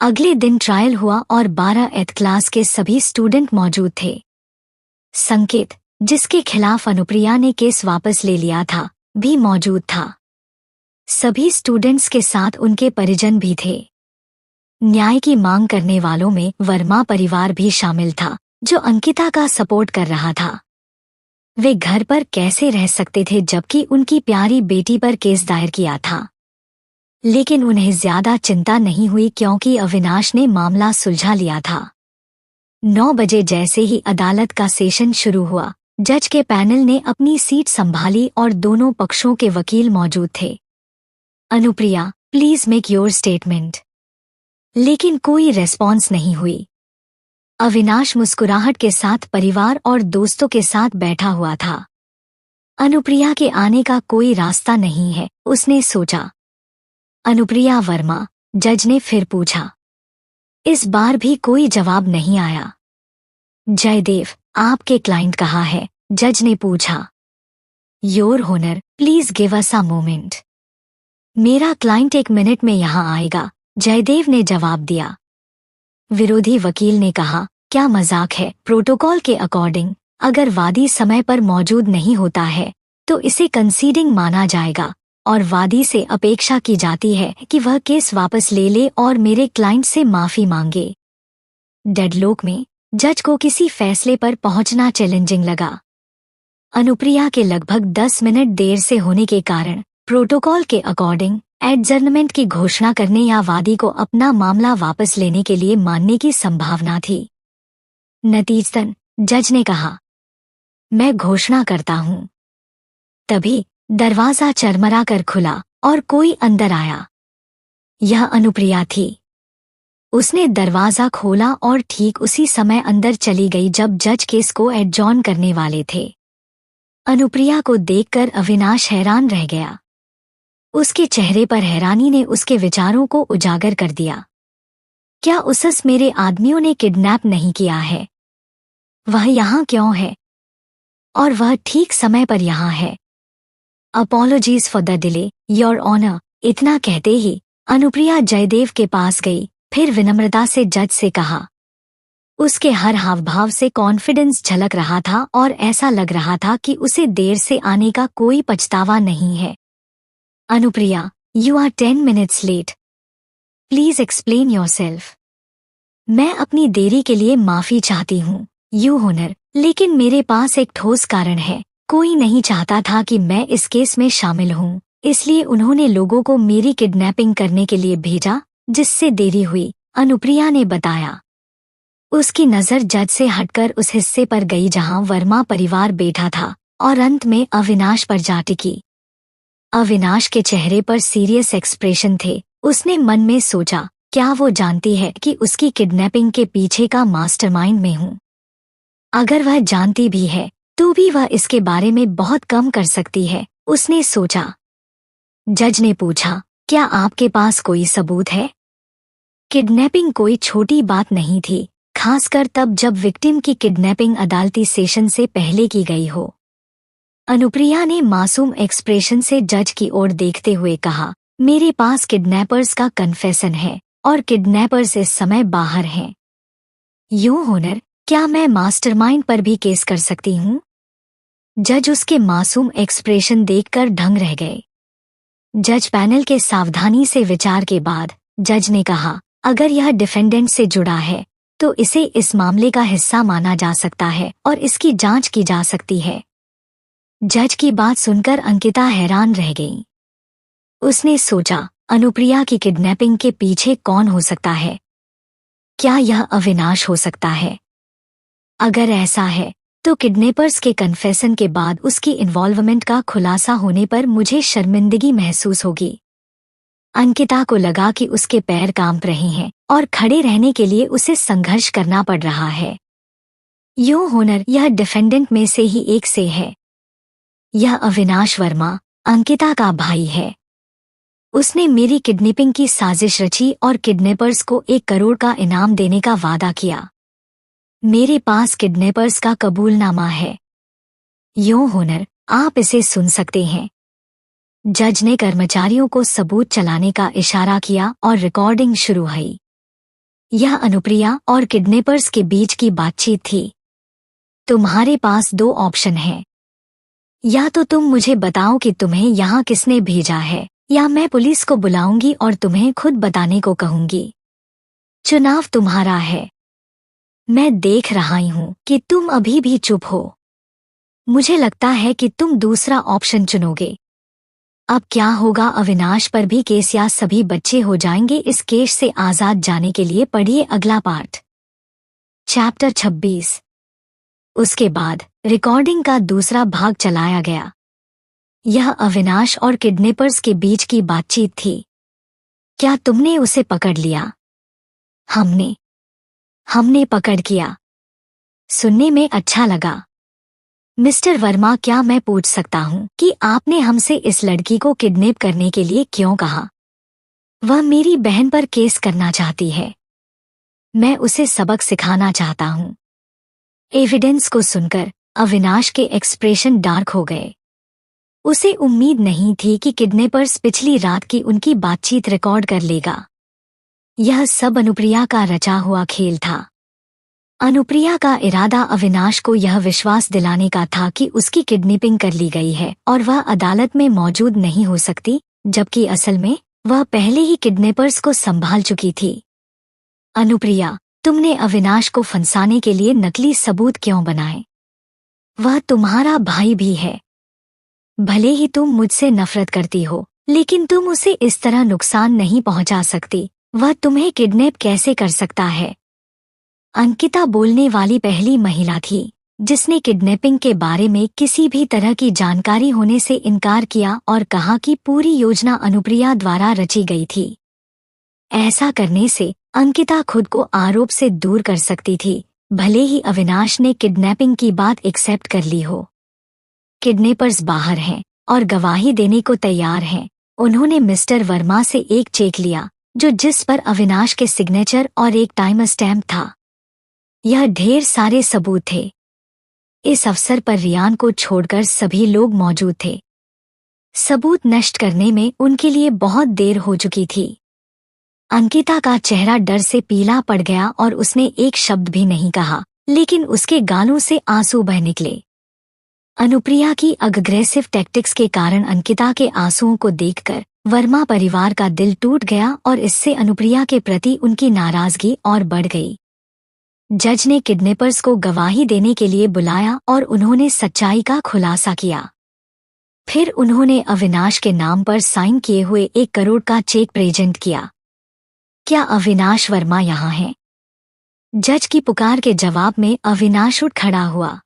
अगले दिन ट्रायल हुआ और 12th क्लास के सभी स्टूडेंट मौजूद थे। संकेत, जिसके खिलाफ अनुप्रिया ने केस वापस ले लिया था, भी मौजूद था। सभी स्टूडेंट्स के साथ उनके परिजन भी थे। न्याय की मांग करने वालों में वर्मा परिवार भी शामिल था, जो अंकिता का सपोर्ट कर रहा था। वे घर पर कैसे रह सकते थे जबकि उनकी प्यारी बेटी पर केस दायर किया था? लेकिन उन्हें ज्यादा चिंता नहीं हुई क्योंकि अविनाश ने मामला सुलझा लिया था। 9 बजे जैसे ही अदालत का सेशन शुरू हुआ, जज के पैनल ने अपनी सीट संभाली और दोनों पक्षों के वकील मौजूद थे। Anupriya, please make your statement. लेकिन कोई रेस्पॉन्स नहीं हुई। अविनाश मुस्कुराहट के साथ परिवार और दोस्तों के साथ बैठा हुआ था। अनुप्रिया के आने का कोई रास्ता नहीं है, उसने सोचा। अनुप्रिया वर्मा, जज ने फिर पूछा। इस बार भी कोई जवाब नहीं आया। जयदेव, आपके क्लाइंट कहाँ है? जज ने पूछा। Your honour, please give us a moment. मेरा क्लाइंट 1 मिनट में यहाँ आएगा, जयदेव ने जवाब दिया। विरोधी वकील ने कहा, क्या मजाक है? प्रोटोकॉल के अकॉर्डिंग अगर वादी समय पर मौजूद नहीं होता है तो इसे कंसीडिंग माना जाएगा और वादी से अपेक्षा की जाती है कि वह केस वापस ले ले और मेरे क्लाइंट से माफी मांगे। डेडलॉक में जज को किसी फैसले पर पहुंचना चैलेंजिंग लगा। अनुप्रिया के लगभग 10 मिनट देर से होने के कारण प्रोटोकॉल के अकॉर्डिंग एडजर्नमेंट की घोषणा करने या वादी को अपना मामला वापस लेने के लिए मानने की संभावना थी। नतीजतन जज ने कहा, मैं घोषणा करता हूं। तभी दरवाजा चरमरा कर खुला और कोई अंदर आया। यह अनुप्रिया थी। उसने दरवाजा खोला और ठीक उसी समय अंदर चली गई जब जज केस को एडजॉर्न करने वाले थे। अनुप्रिया को देखकर अविनाश हैरान रह गया। उसके चेहरे पर हैरानी ने उसके विचारों को उजागर कर दिया। क्या उसस मेरे आदमियों ने किडनैप नहीं किया है? वह यहाँ क्यों है? और वह ठीक समय पर यहाँ है। Apologies for the delay, your honour. इतना कहते ही अनुप्रिया जयदेव के पास गई, फिर विनम्रता से जज से कहा। उसके हर हाव भाव से कॉन्फिडेंस झलक रहा था और ऐसा लग रहा था कि उसे देर से आने का कोई पछतावा नहीं है। Anupriya, you are 10 minutes late. Please explain yourself. मैं अपनी देरी के लिए माफी चाहती हूँ, यू ऑनर, लेकिन मेरे पास एक ठोस कारण है। कोई नहीं चाहता था कि मैं इस केस में शामिल हूँ, इसलिए उन्होंने लोगों को मेरी किडनैपिंग करने के लिए भेजा, जिससे देरी हुई, अनुप्रिया ने बताया। उसकी नजर जज से हटकर उस हिस्से पर गई जहां वर्मा परिवार बैठा था और अंत में अविनाश पर जा टिकी। अविनाश के चेहरे पर सीरियस एक्सप्रेशन थे। उसने मन में सोचा, क्या वो जानती है कि उसकी किडनैपिंग के पीछे का मास्टरमाइंड मैं हूँ? अगर वह जानती भी है तो भी वह इसके बारे में बहुत कम कर सकती है, उसने सोचा। जज ने पूछा, क्या आपके पास कोई सबूत है? किडनैपिंग कोई छोटी बात नहीं थी, खासकर तब जब विक्टिम की किडनैपिंग अदालती सेशन से पहले की गई हो। अनुप्रिया ने मासूम एक्सप्रेशन से जज की ओर देखते हुए कहा, मेरे पास किडनैपर्स का कन्फेशन है और किडनैपर्स इस समय बाहर हैं। योर ऑनर, क्या मैं मास्टरमाइंड पर भी केस कर सकती हूँ? जज उसके मासूम एक्सप्रेशन देखकर दंग रह गए। जज पैनल के सावधानी से विचार के बाद जज ने कहा, अगर यह डिफेंडेंट से जुड़ा है तो इसे इस मामले का हिस्सा माना जा सकता है और इसकी जांच की जा सकती है। जज की बात सुनकर अंकिता हैरान रह गई। उसने सोचा, अनुप्रिया की किडनैपिंग के पीछे कौन हो सकता है? क्या यह अविनाश हो सकता है? अगर ऐसा है तो किडनैपर्स के कन्फेशन के बाद उसकी इन्वॉल्वमेंट का खुलासा होने पर मुझे शर्मिंदगी महसूस होगी। अंकिता को लगा कि उसके पैर कांप रहे हैं और खड़े रहने के लिए उसे संघर्ष करना पड़ रहा है। योर ऑनर, यह डिफेंडेंट में से ही एक से है। यह अविनाश वर्मा, अंकिता का भाई है। उसने मेरी किडनैपिंग की साजिश रची और किडनैपर्स को 1 करोड़ का इनाम देने का वादा किया। मेरे पास किडनैपर्स का कबूलनामा है। योर ऑनर, आप इसे सुन सकते हैं। जज ने कर्मचारियों को सबूत चलाने का इशारा किया और रिकॉर्डिंग शुरू हुई। यह अनुप्रिया और किडनैपर्स के बीच की बातचीत थी। तुम्हारे पास 2 ऑप्शन हैं। या तो तुम मुझे बताओ कि तुम्हें यहाँ किसने भेजा है, या मैं पुलिस को बुलाऊंगी और तुम्हें खुद बताने को कहूंगी। चुनाव तुम्हारा है। मैं देख रहा हूं कि तुम अभी भी चुप हो। मुझे लगता है कि तुम दूसरा ऑप्शन चुनोगे। अब क्या होगा? अविनाश पर भी केस या सभी बच्चे हो जाएंगे इस केस से आजाद जाने के लिए? पढ़िए अगला पार्ट। चैप्टर 26। उसके बाद रिकॉर्डिंग का दूसरा भाग चलाया गया। यह अविनाश और किडनैपर्स के बीच की बातचीत थी। क्या तुमने उसे पकड़ लिया? हमने पकड़ किया। सुनने में अच्छा लगा। मिस्टर वर्मा, क्या मैं पूछ सकता हूँ कि आपने हमसे इस लड़की को किडनैप करने के लिए क्यों कहा? वह मेरी बहन पर केस करना चाहती है। मैं उसे सबक सिखाना चाहता हूँ। एविडेंस को सुनकर अविनाश के एक्सप्रेशन डार्क हो गए। उसे उम्मीद नहीं थी कि किडनैपर्स पिछली रात की उनकी बातचीत रिकॉर्ड कर लेगा। यह सब अनुप्रिया का रचा हुआ खेल था। अनुप्रिया का इरादा अविनाश को यह विश्वास दिलाने का था कि उसकी किडनैपिंग कर ली गई है और वह अदालत में मौजूद नहीं हो सकती, जबकि असल में वह पहले ही किडनैपर्स को संभाल चुकी थी। अनुप्रिया, तुमने अविनाश को फंसाने के लिए नकली सबूत क्यों बनाए? वह तुम्हारा भाई भी है। भले ही तुम मुझसे नफरत करती हो, लेकिन तुम उसे इस तरह नुकसान नहीं पहुंचा सकती। वह तुम्हें किडनैप कैसे कर सकता है? अंकिता बोलने वाली पहली महिला थी जिसने किडनैपिंग के बारे में किसी भी तरह की जानकारी होने से इनकार किया और कहा कि पूरी योजना अनुप्रिया द्वारा रची गई थी। ऐसा करने से अंकिता खुद को आरोप से दूर कर सकती थी, भले ही अविनाश ने किडनैपिंग की बात एक्सेप्ट कर ली हो। किडनैपर्स बाहर हैं और गवाही देने को तैयार हैं। उन्होंने मिस्टर वर्मा से एक चेक लिया, जिस पर अविनाश के सिग्नेचर और एक टाइम स्टैम्प था। यह ढेर सारे सबूत थे। इस अवसर पर रियान को छोड़कर सभी लोग मौजूद थे। सबूत नष्ट करने में उनके लिए बहुत देर हो चुकी थी। अंकिता का चेहरा डर से पीला पड़ गया और उसने एक शब्द भी नहीं कहा, लेकिन उसके गालों से आंसू बह निकले। अनुप्रिया की अग्रेसिव टैक्टिक्स के कारण अंकिता के आंसुओं को देखकर वर्मा परिवार का दिल टूट गया और इससे अनुप्रिया के प्रति उनकी नाराजगी और बढ़ गई। जज ने किडनैपर्स को गवाही देने के लिए बुलाया और उन्होंने सच्चाई का खुलासा किया। फिर उन्होंने अविनाश के नाम पर साइन किए हुए 1 करोड़ का चेक प्रेजेंट किया। क्या अविनाश वर्मा यहाँ हैं? जज की पुकार के जवाब में अविनाश उठ खड़ा हुआ।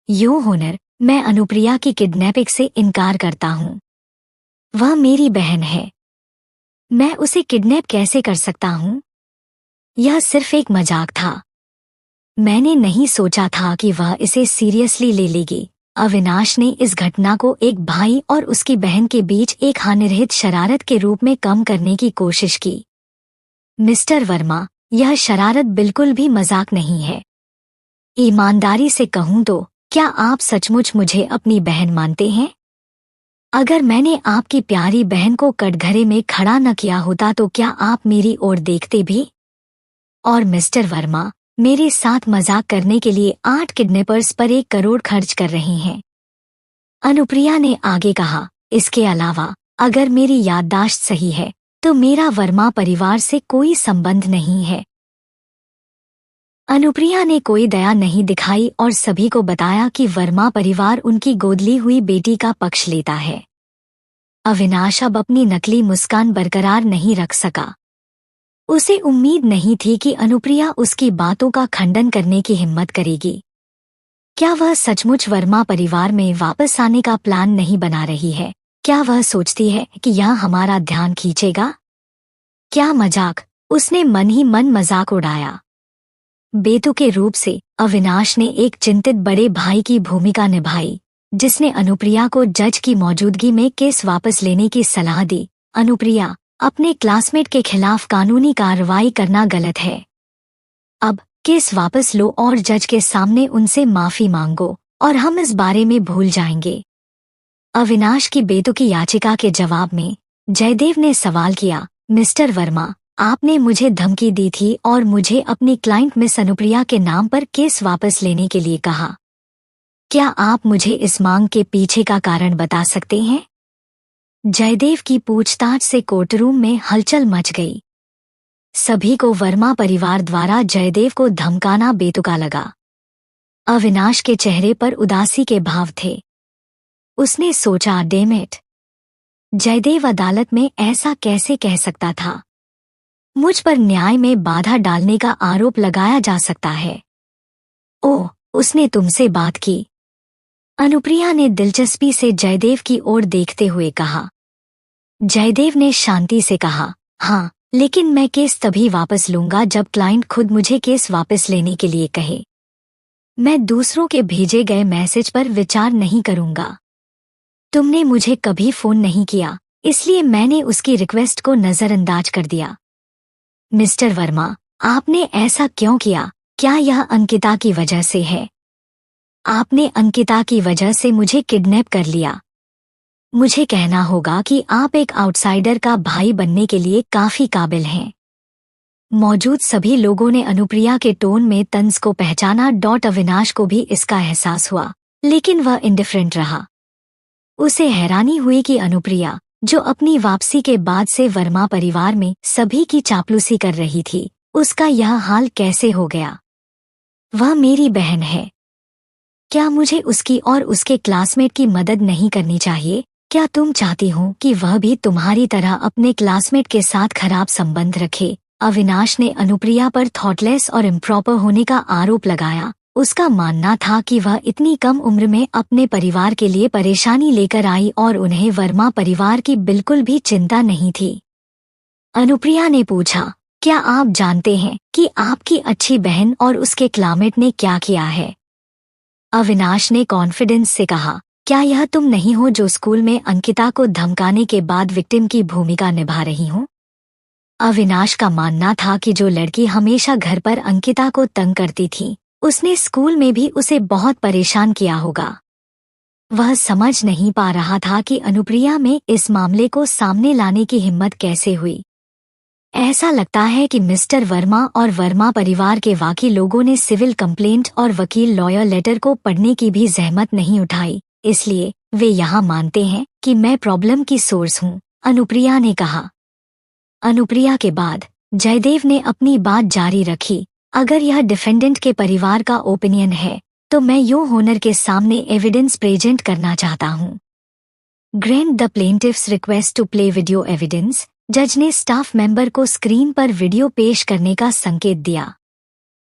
यो होनर, मैं अनुप्रिया की किडनैपिंग से इनकार करता हूँ। वह मेरी बहन है। मैं उसे किडनैप कैसे कर सकता हूँ? यह सिर्फ एक मजाक था। मैंने नहीं सोचा था कि वह इसे सीरियसली ले लेगी। अविनाश ने इस घटना को एक भाई और उसकी बहन के बीच एक हानिरहित शरारत के रूप में कम करने की कोशिश की। मिस्टर वर्मा, यह शरारत बिल्कुल भी मजाक नहीं है। ईमानदारी से कहूँ तो क्या आप सचमुच मुझे अपनी बहन मानते हैं? अगर मैंने आपकी प्यारी बहन को कटघरे में खड़ा न किया होता तो क्या आप मेरी ओर देखते भी? और मिस्टर वर्मा, मेरे साथ मजाक करने के लिए 8 किडनैपर्स पर 1 करोड़ खर्च कर रही हैं। अनुप्रिया ने आगे कहा, इसके अलावा अगर मेरी याददाश्त सही है तो मेरा वर्मा परिवार से कोई संबंध नहीं है। अनुप्रिया ने कोई दया नहीं दिखाई और सभी को बताया कि वर्मा परिवार उनकी गोदली हुई बेटी का पक्ष लेता है। अविनाश अब अपनी नकली मुस्कान बरकरार नहीं रख सका। उसे उम्मीद नहीं थी कि अनुप्रिया उसकी बातों का खंडन करने की हिम्मत करेगी। क्या वह सचमुच वर्मा परिवार में वापस आने का प्लान नहीं बना रही है? क्या वह सोचती है कि यह हमारा ध्यान खींचेगा? क्या मजाक! उसने मन ही मन मजाक उड़ाया। बेतुके रूप से अविनाश ने एक चिंतित बड़े भाई की भूमिका निभाई, जिसने अनुप्रिया को जज की मौजूदगी में केस वापस लेने की सलाह दी। अनुप्रिया, अपने क्लासमेट के खिलाफ कानूनी कार्रवाई करना गलत है। अब केस वापस लो और जज के सामने उनसे माफी मांगो और हम इस बारे में भूल जाएंगे। अविनाश की बेतुकी याचिका के जवाब में जयदेव ने सवाल किया, मिस्टर वर्मा, आपने मुझे धमकी दी थी और मुझे अपनी क्लाइंट मिस अनुप्रिया के नाम पर केस वापस लेने के लिए कहा। क्या आप मुझे इस मांग के पीछे का कारण बता सकते हैं? जयदेव की पूछताछ से कोर्टरूम में हलचल मच गई। सभी को वर्मा परिवार द्वारा जयदेव को धमकाना बेतुका लगा। अविनाश के चेहरे पर उदासी के भाव थे। उसने सोचा, डैम इट, जयदेव अदालत में ऐसा कैसे कह सकता था? मुझ पर न्याय में बाधा डालने का आरोप लगाया जा सकता है। ओह, उसने तुमसे बात की? अनुप्रिया ने दिलचस्पी से जयदेव की ओर देखते हुए कहा। जयदेव ने शांति से कहा, हाँ, लेकिन मैं केस तभी वापस लूंगा जब क्लाइंट खुद मुझे केस वापस लेने के लिए कहे। मैं दूसरों के भेजे गए मैसेज पर विचार नहीं करूंगा। तुमने मुझे कभी फोन नहीं किया, इसलिए मैंने उसकी रिक्वेस्ट को नजरअंदाज कर दिया। मिस्टर वर्मा, आपने ऐसा क्यों किया? क्या यह अंकिता की वजह से है? आपने अंकिता की वजह से मुझे किडनैप कर लिया। मुझे कहना होगा कि आप एक आउटसाइडर का भाई बनने के लिए काफी काबिल हैं। मौजूद सभी लोगों ने अनुप्रिया के टोन में तंज को पहचाना। अविनाश को भी इसका एहसास हुआ, लेकिन वह इंडिफरेंट रहा। उसे हैरानी हुई कि अनुप्रिया, जो अपनी वापसी के बाद से वर्मा परिवार में सभी की चापलूसी कर रही थी, उसका यह हाल कैसे हो गया। वह मेरी बहन है। क्या मुझे उसकी और उसके क्लासमेट की मदद नहीं करनी चाहिए? क्या तुम चाहती हो कि वह भी तुम्हारी तरह अपने क्लासमेट के साथ खराब संबंध रखे? अविनाश ने अनुप्रिया पर थॉटलेस और इम्प्रॉपर होने का आरोप लगाया। उसका मानना था कि वह इतनी कम उम्र में अपने परिवार के लिए परेशानी लेकर आई और उन्हें वर्मा परिवार की बिल्कुल भी चिंता नहीं थी। अनुप्रिया ने पूछा, क्या आप जानते हैं कि आपकी अच्छी बहन और उसके क्लासमेट ने क्या किया है? अविनाश ने कॉन्फिडेंस से कहा, क्या यह तुम नहीं हो जो स्कूल में अंकिता को धमकाने के बाद विक्टिम की भूमिका निभा रही हो? अविनाश का मानना था कि जो लड़की हमेशा घर पर अंकिता को तंग करती थी, उसने स्कूल में भी उसे बहुत परेशान किया होगा। वह समझ नहीं पा रहा था कि अनुप्रिया में इस मामले को सामने लाने की हिम्मत कैसे हुई। ऐसा लगता है कि मिस्टर वर्मा और वर्मा परिवार के बाकी लोगों ने सिविल कंप्लेंट और वकील लॉयर लेटर को पढ़ने की भी जहमत नहीं उठाई, इसलिए वे यहाँ मानते हैं कि मैं प्रॉब्लम की सोर्स हूँ, अनुप्रिया ने कहा। अनुप्रिया के बाद जयदेव ने अपनी बात जारी रखी, अगर यह डिफेंडेंट के परिवार का ओपिनियन है तो मैं योर ऑनर के सामने एविडेंस प्रेजेंट करना चाहता हूँ। Grant the plaintiff's request to play video evidence. जज ने स्टाफ मेंबर को स्क्रीन पर वीडियो पेश करने का संकेत दिया।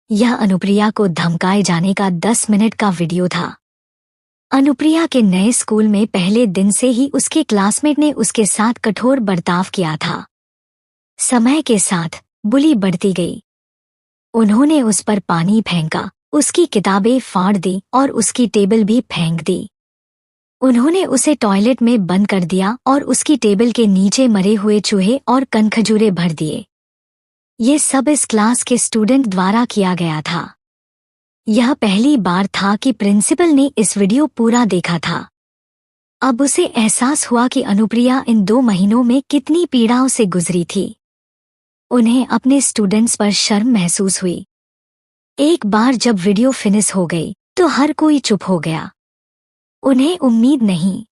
यह अनुप्रिया को धमकाए जाने का 10 मिनट का वीडियो था। अनुप्रिया के नए स्कूल में पहले दिन से ही उसके क्लासमेट ने उसके साथ कठोर बर्ताव किया था। समय के साथ बुली बढ़ती गई। उन्होंने उस पर पानी फेंका, उसकी किताबें फाड़ दी और उसकी टेबल भी फेंक दी। उन्होंने उसे टॉयलेट में बंद कर दिया और उसकी टेबल के नीचे मरे हुए चूहे और कनखजूरे भर दिए। ये सब इस क्लास के स्टूडेंट द्वारा किया गया था। यह पहली बार था कि प्रिंसिपल ने इस वीडियो पूरा देखा था। अब उसे एहसास हुआ कि अनुप्रिया इन 2 महीनों में कितनी पीड़ाओं से गुजरी थी। उन्हें अपने स्टूडेंट्स पर शर्म महसूस हुई। एक बार जब वीडियो फिनिश हो गई तो हर कोई चुप हो गया। उन्हें उम्मीद नहीं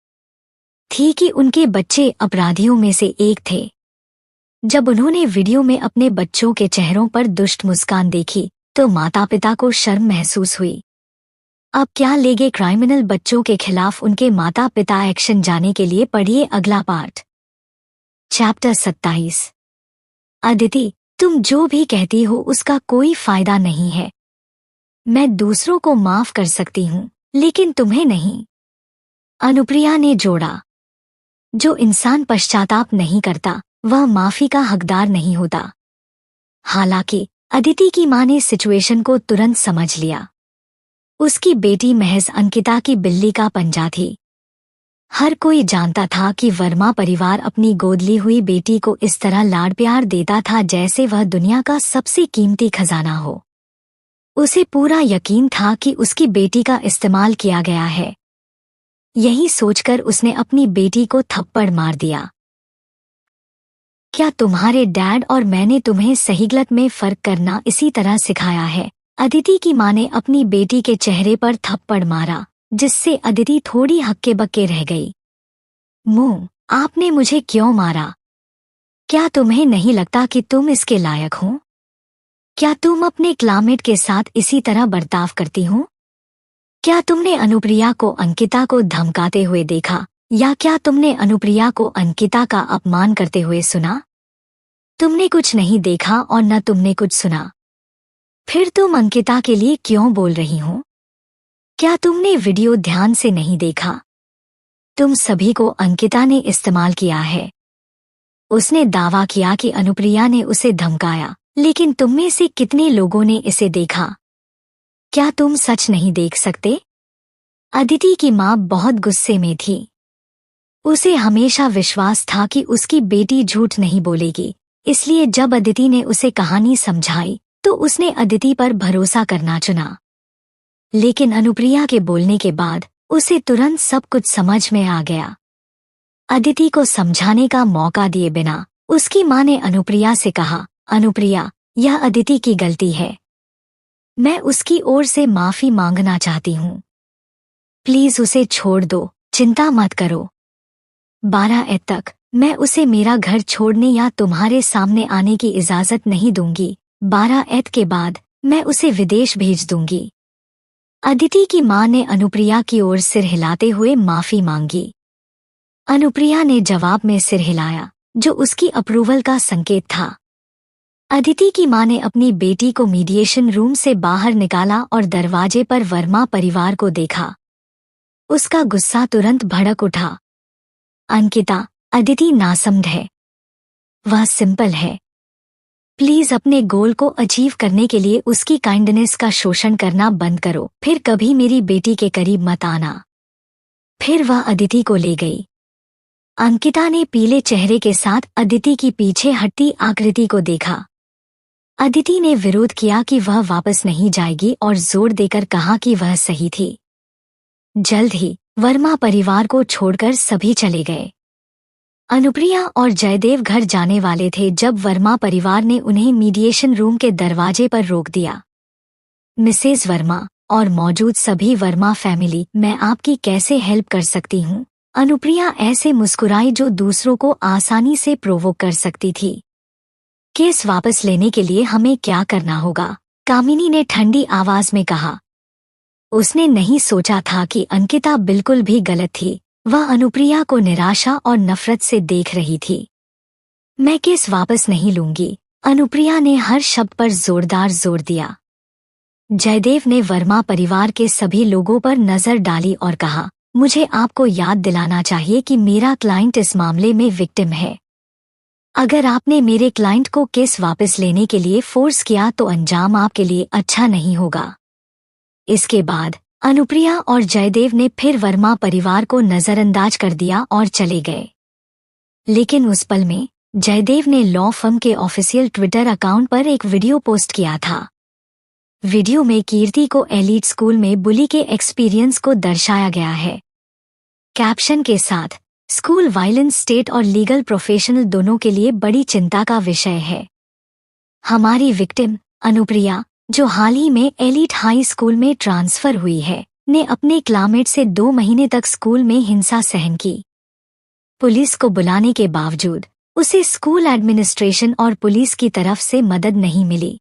थी कि उनके बच्चे अपराधियों में से एक थे। जब उन्होंने वीडियो में अपने बच्चों के चेहरों पर दुष्ट मुस्कान देखी तो माता पिता को शर्म महसूस हुई। अब क्या लेगे क्रिमिनल बच्चों के खिलाफ उनके माता पिता एक्शन जाने के लिए पढ़िए अगला पार्ट। चैप्टर 27। अदिति, तुम जो भी कहती हो उसका कोई फायदा नहीं है। मैं दूसरों को माफ कर सकती हूँ लेकिन तुम्हें नहीं, अनुप्रिया ने जोड़ा। जो इंसान पश्चाताप नहीं करता वह माफी का हकदार नहीं होता। हालांकि अदिति की मां ने सिचुएशन को तुरंत समझ लिया। उसकी बेटी महज अंकिता की बिल्ली का पंजा थी। हर कोई जानता था कि वर्मा परिवार अपनी गोद ली हुई बेटी को इस तरह लाड प्यार देता था जैसे वह दुनिया का सबसे कीमती खजाना हो। उसे पूरा यकीन था कि उसकी बेटी का इस्तेमाल किया गया है। यही सोचकर उसने अपनी बेटी को थप्पड़ मार दिया। क्या तुम्हारे डैड और मैंने तुम्हें सही गलत में फर्क करना इसी तरह सिखाया है? अदिति की मां ने अपनी बेटी के चेहरे पर थप्पड़ मारा, जिससे अदिति थोड़ी हक्के बक्के रह गई। मुंह, आपने मुझे क्यों मारा? क्या तुम्हें नहीं लगता कि तुम इसके लायक हो? क्या तुम अपने क्लासमेट के साथ इसी तरह बर्ताव करती हो? क्या तुमने अनुप्रिया को अंकिता को धमकाते हुए देखा या क्या तुमने अनुप्रिया को अंकिता का अपमान करते हुए सुना? तुमने कुछ नहीं देखा और न तुमने कुछ सुना। फिर तुम अंकिता के लिए क्यों बोल रही हो? क्या तुमने वीडियो ध्यान से नहीं देखा? तुम सभी को अंकिता ने इस्तेमाल किया है। उसने दावा किया कि अनुप्रिया ने उसे धमकाया, लेकिन तुम में से कितने लोगों ने इसे देखा? क्या तुम सच नहीं देख सकते? अदिति की मां बहुत गुस्से में थी। उसे हमेशा विश्वास था कि उसकी बेटी झूठ नहीं बोलेगी, इसलिए जब अदिति ने उसे कहानी समझाई तो उसने अदिति पर भरोसा करना चुना। लेकिन अनुप्रिया के बोलने के बाद उसे तुरंत सब कुछ समझ में आ गया। अदिति को समझाने का मौका दिए बिना उसकी मां ने अनुप्रिया से कहा, अनुप्रिया, यह अदिति की गलती है। मैं उसकी ओर से माफी मांगना चाहती हूँ। प्लीज उसे छोड़ दो, चिंता मत करो। 12 तक मैं उसे मेरा घर छोड़ने या तुम्हारे सामने आने की इजाजत नहीं दूंगी। 12 के बाद मैं उसे विदेश भेज दूंगी। अदिति की मां ने अनुप्रिया की ओर सिर हिलाते हुए माफी मांगी। अनुप्रिया ने जवाब में सिर हिलाया, जो उसकी अप्रूवल का संकेत था। अदिति की मां ने अपनी बेटी को मीडिएशन रूम से बाहर निकाला और दरवाजे पर वर्मा परिवार को देखा। उसका गुस्सा तुरंत भड़क उठा। अंकिता, अदिति नासमझ है। वह सिंपल है। प्लीज अपने गोल को अचीव करने के लिए उसकी काइंडनेस का शोषण करना बंद करो। फिर कभी मेरी बेटी के करीब मत आना। फिर वह अदिति को ले गई। अंकिता ने पीले चेहरे के साथ अदिति की पीछे हटती आकृति को देखा। अदिति ने विरोध किया कि वह वापस नहीं जाएगी और जोर देकर कहा कि वह सही थी। जल्द ही वर्मा परिवार को छोड़कर सभी चले गए। अनुप्रिया और जयदेव घर जाने वाले थे जब वर्मा परिवार ने उन्हें मीडिएशन रूम के दरवाजे पर रोक दिया। मिसेज वर्मा और मौजूद सभी वर्मा फैमिली, मैं आपकी कैसे हेल्प कर सकती हूँ? अनुप्रिया ऐसे मुस्कुराई जो दूसरों को आसानी से प्रोवोक कर सकती थी। केस वापस लेने के लिए हमें क्या करना होगा? कामिनी ने ठंडी आवाज में कहा। उसने नहीं सोचा था कि अंकिता बिल्कुल भी गलत थी। वह अनुप्रिया को निराशा और नफरत से देख रही थी। मैं केस वापस नहीं लूंगी, अनुप्रिया ने हर शब्द पर जोरदार जोर दिया। जयदेव ने वर्मा परिवार के सभी लोगों पर नजर डाली और कहा, मुझे आपको याद दिलाना चाहिए कि मेरा क्लाइंट इस मामले में विक्टिम है। अगर आपने मेरे क्लाइंट को केस वापस लेने के लिए फोर्स किया तो अंजाम आपके लिए अच्छा नहीं होगा। इसके बाद अनुप्रिया और जयदेव ने फिर वर्मा परिवार को नजरअंदाज कर दिया और चले गए। लेकिन उस पल में जयदेव ने लॉ फर्म के ऑफिशियल ट्विटर अकाउंट पर एक वीडियो पोस्ट किया था। वीडियो में कीर्ति को एलीट स्कूल में बुली के एक्सपीरियंस को दर्शाया गया है। कैप्शन के साथ, स्कूल वायलेंस स्टेट और लीगल प्रोफेशनल दोनों के लिए बड़ी चिंता का विषय है। हमारी विक्टिम अनुप्रिया, जो हाल ही में एलीट हाई स्कूल में ट्रांसफर हुई है, ने अपने क्लासमेट से 2 महीने तक स्कूल में हिंसा सहन की। पुलिस को बुलाने के बावजूद उसे स्कूल एडमिनिस्ट्रेशन और पुलिस की तरफ से मदद नहीं मिली।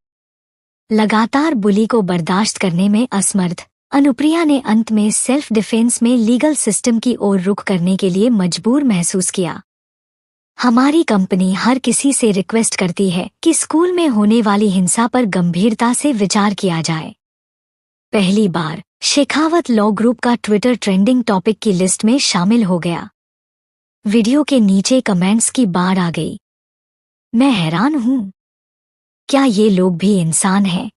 लगातार बुली को बर्दाश्त करने में असमर्थ अनुप्रिया ने अंत में सेल्फ डिफेंस में लीगल सिस्टम की ओर रुख करने के लिए मजबूर महसूस किया। हमारी कंपनी हर किसी से रिक्वेस्ट करती है कि स्कूल में होने वाली हिंसा पर गंभीरता से विचार किया जाए। पहली बार शेखावत लॉ ग्रुप का ट्विटर ट्रेंडिंग टॉपिक की लिस्ट में शामिल हो गया। वीडियो के नीचे कमेंट्स की बाढ़ आ गई। मैं हैरान हूँ, क्या ये लोग भी इंसान हैं?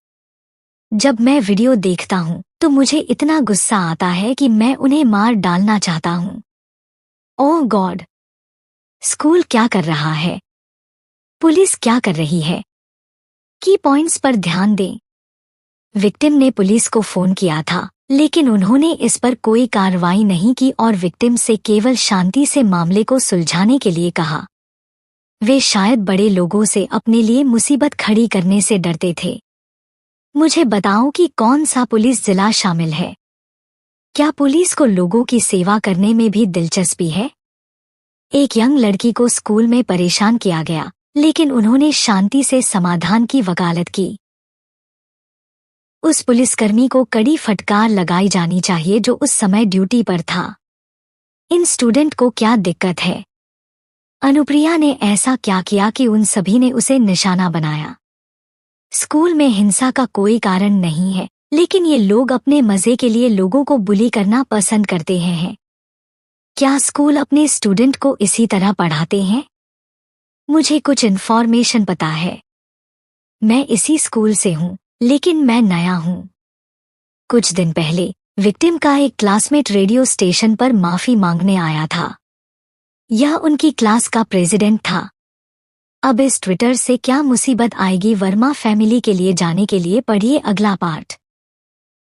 जब मैं वीडियो देखता हूँ तो मुझे इतना गुस्सा आता है कि मैं उन्हें मार डालना चाहता हूँ। ओह गॉड! स्कूल क्या कर रहा है? पुलिस क्या कर रही है? की पॉइंट्स पर ध्यान दें। विक्टिम ने पुलिस को फोन किया था, लेकिन उन्होंने इस पर कोई कार्रवाई नहीं की और विक्टिम से केवल शांति से मामले को सुलझाने के लिए कहा। वे शायद बड़े लोगों से अपने लिए मुसीबत खड़ी करने से डरते थे। मुझे बताओ कि कौन सा पुलिस जिला शामिल है? क्या पुलिस को लोगों की सेवा करने में भी दिलचस्पी है? एक यंग लड़की को स्कूल में परेशान किया गया, लेकिन उन्होंने शांति से समाधान की वकालत की। उस पुलिसकर्मी को कड़ी फटकार लगाई जानी चाहिए जो उस समय ड्यूटी पर था। इन स्टूडेंट को क्या दिक्कत है? अनुप्रिया ने ऐसा क्या किया कि उन सभी ने उसे निशाना बनाया? स्कूल में हिंसा का कोई कारण नहीं है, लेकिन ये लोग अपने मजे के लिए लोगों को बुली करना पसंद करते हैं। क्या स्कूल अपने स्टूडेंट को इसी तरह पढ़ाते हैं? मुझे कुछ इन्फॉर्मेशन पता है। मैं इसी स्कूल से हूँ, लेकिन मैं नया हूँ। कुछ दिन पहले विक्टिम का एक क्लासमेट रेडियो स्टेशन पर माफी मांगने आया था। यह उनकी क्लास का प्रेसिडेंट था। अब इस ट्विटर से क्या मुसीबत आएगी? वर्मा फैमिली के लिए जाने के लिए पढ़िए अगला पार्ट।